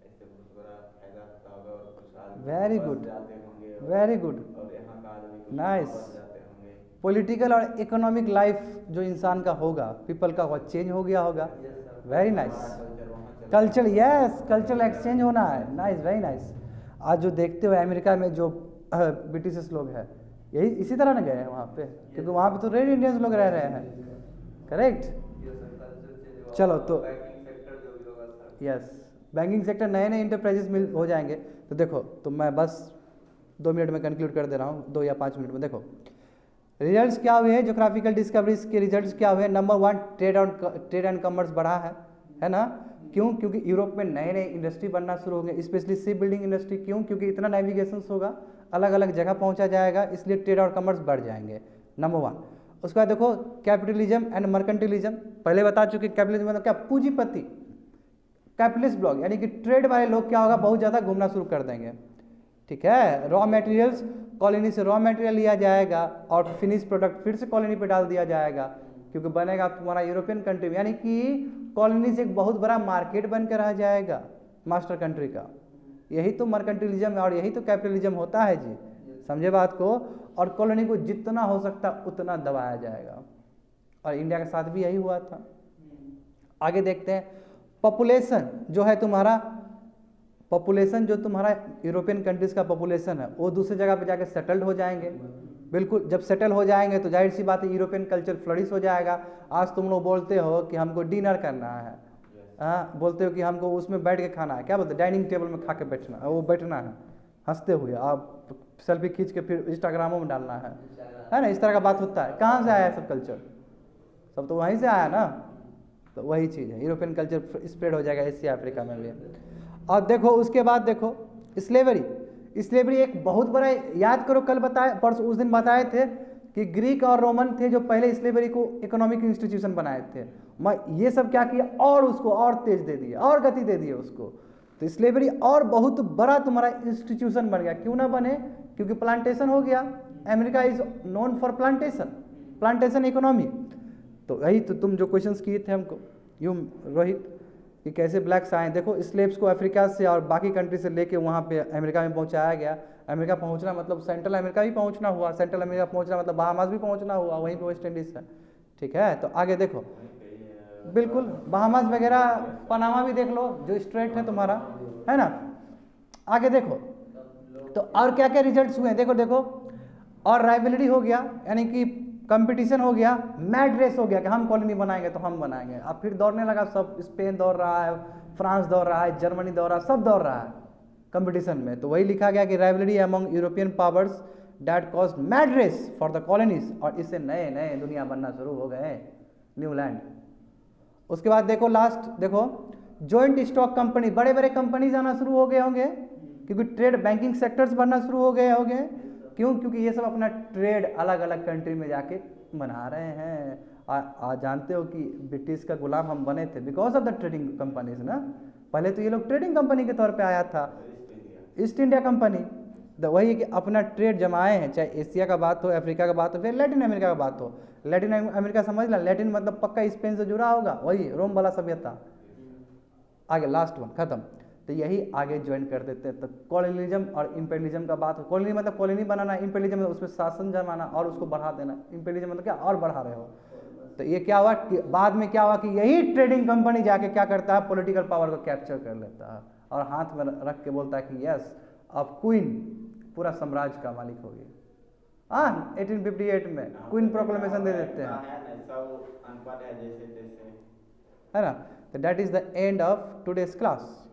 ऐसे बहुत बड़ा फायदा होता होगा। और कुछ आदमी वेरी गुड, जाते होंगे, वेरी गुड, और यहाँ का आदमी कुछ नाइस। जाते होंगे। पॉलिटिकल और इकोनॉमिक लाइफ जो इंसान का होगा, पीपल का वो चेंज हो गया होगा। Very nice. Culture, yes, cultural exchange होना है। Nice, very nice. आज जो देखते हो अमेरिका में जो ब्रिटिश लोग हैं, यही इसी तरह ना गए हैं वहाँ पे, क्योंकि वहाँ पे तो रेड इंडियंस लोग रह रहे हैं। करेक्ट। ये सर कल्चर चेंज होगा। चलो तो बैंकिंग सेक्टर जो भी होगा सर। यस, बैंकिंग सेक्टर नए नए इंटरप्राइजेस मिल हो जाएंगे। तो देखो, तो मैं बस 2 मिनट में कंक्लूड कर दे रहा हूँ, 2 या 5 मिनट में। देखो रिजल्ट्स क्या हुए हैं, ज्योग्राफिकल डिस्कवरीज के रिजल्ट्स क्या हुए। नंबर 1, ट्रेड एंड कॉमर्स बढ़ा है ना। क्यों? क्योंकि यूरोप में नए नए इंडस्ट्री बनना शुरू हो गए, स्पेशली शिप बिल्डिंग इंडस्ट्री। क्यों? क्योंकि इतना नेविगेशन होगा, अलग अलग जगह पहुंचा जाएगा, इसलिए ट्रेड और कॉमर्स बढ़ जाएंगे, नंबर 1। उसके बाद देखो कैपिटलिज्म एंड मर्केंटिलिज्म, पहले बता चुके। कैपिटलिज्म मतलब क्या? पूंजीपति, कैपिटलिस्ट ब्लॉक, यानी कि ट्रेड वाले लोग क्या होगा, बहुत ज़्यादा घूमना शुरू कर देंगे, ठीक है। रॉ मटेरियल्स, कॉलोनी से रॉ मटेरियल लिया जाएगा और फिनिश प्रोडक्ट फिर से कॉलोनी पे डाल दिया जाएगा, क्योंकि बनेगा तुम्हारा यूरोपियन कंट्री में, यानी कि कॉलोनी से एक बहुत बड़ा मार्केट बन कर रह जाएगा मास्टर कंट्री का। यही तो मर्केंटिलिज्म है और यही तो कैपिटलिज्म होता है जी, समझे बात को। और कॉलोनी को जितना हो सकता उतना दबाया जाएगा, और इंडिया के साथ भी यही हुआ था। आगे देखते हैं, पॉपुलेशन जो है तुम्हारा, पॉपुलेशन जो तुम्हारा यूरोपियन कंट्रीज का पॉपुलेशन है वो दूसरी जगह पे जाके सेटल्ड हो जाएंगे। बिल्कुल, जब सेटल हो जाएंगे तो जाहिर सी बात है यूरोपियन कल्चर फ्लरिश हो जाएगा। आज तुम लोग बोलते हो कि हमको डिनर करना है, हाँ, बोलते हो कि हमको उसमें बैठ के खाना है, क्या बोलते हैं, डाइनिंग टेबल में खा के बैठना, वो बैठना है हंसते हुए, आप सेल्फी खींच के फिर इंस्टाग्रामों में डालना है ना, इस तरह का बात होता है। कहाँ से आया सब कल्चर? सब तो वहीं से आया ना। तो वही चीज़ है, यूरोपियन कल्चर स्प्रेड हो जाएगा एशिया अफ्रीका में भी। और देखो उसके बाद देखो स्लेवरी। स्लेवरी एक बहुत बड़ा, याद करो कल बताए, परसों उस दिन बताए थे कि ग्रीक और रोमन थे जो पहले स्लेवरी को इकोनॉमिक इंस्टीट्यूशन बनाए थे। मैं ये सब क्या किया, और उसको और तेज दे दिया, और गति दे दी उसको। तो स्लेवरी और बहुत बड़ा तुम्हारा इंस्टीट्यूशन बन गया। क्यों ना बने? क्योंकि प्लांटेशन हो गया। America is known for plantation, plantation economy. तो यही तो तुम जो क्वेश्चंस किए थे हमको यूं रोहित, कि कैसे ब्लैक्स आए। देखो स्लेव्स को अफ्रीका से और बाकी कंट्री से लेके वहाँ पे अमेरिका में पहुँचाया गया। अमेरिका पहुँचना मतलब सेंट्रल अमेरिका भी पहुँचना हुआ, सेंट्रल अमेरिका पहुँचना मतलब बहामास भी पहुँचना हुआ, वहीं पे वेस्ट इंडीज है, ठीक है। तो आगे देखो, बिल्कुल बहामास वगैरह, पनामा भी देख लो जो स्ट्रेट है तुम्हारा, है ना। आगे देखो तो और क्या क्या रिजल्ट्स हुए, देखो देखो, और राइवलरी हो गया, यानी कि कंपटीशन हो गया, मैड रेस हो गया कि हम कॉलोनी बनाएंगे तो हम बनाएंगे। अब फिर दौड़ने लगा सब, स्पेन दौड़ रहा है, फ्रांस दौड़ रहा है, जर्मनी दौड़ रहा है, सब दौड़ रहा है कंपटीशन में। तो वही लिखा गया कि rivalry among European powers that caused mad race for the colonies, और इससे नए नए दुनिया बनना शुरू हो गए, न्यू लैंड। उसके बाद देखो लास्ट, देखो जॉइंट स्टॉक कंपनी, बड़े बड़े कंपनीज आना शुरू हो गए होंगे, क्योंकि ट्रेड बैंकिंग सेक्टर्स बनना शुरू हो गए होंगे। क्यों? क्योंकि ये सब अपना ट्रेड अलग अलग कंट्री में जाके बना रहे हैं। आज जानते हो कि ब्रिटिश का गुलाम हम बने थे because of the trading companies ना। पहले तो ये लोग ट्रेडिंग कंपनी के तौर पे आया था, ईस्ट इंडिया कंपनी। तो वही है कि अपना ट्रेड जमाए हैं, चाहे एशिया का बात हो, अफ्रीका का बात हो, फिर लैटिन अमेरिका का बात हो। लैटिन अमेरिका समझ ला, लैटिन मतलब पक्का स्पेन से जुड़ा होगा, वही रोम वाला सभ्यता। आगे लास्ट वन खत्म। तो यही आगे ज्वाइन कर देते हैं। तो कॉलोनिज्म और इंपेरियलिज्म का बात हो, कॉलोनी मतलब कॉलोनी बनाना, इंपेरियलिज्म मतलब उसमें शासन जमाना और उसको बढ़ा देना। इंपेरियलिज्म मतलब क्या, और बढ़ा रहे हो। तो ये क्या हुआ कि बाद में क्या हुआ कि यही ट्रेडिंग कंपनी जाके क्या करता है, पॉलिटिकल पावर को कैप्चर कर लेता है और हाथ में रख के बोलता है कि यस अब क्वीन पूरा साम्राज्य का मालिक हो गया। हाँ 1858 में क्वीन प्रोक्लेमेशन दे देते हैं, है ना। तो that is the end of today's class.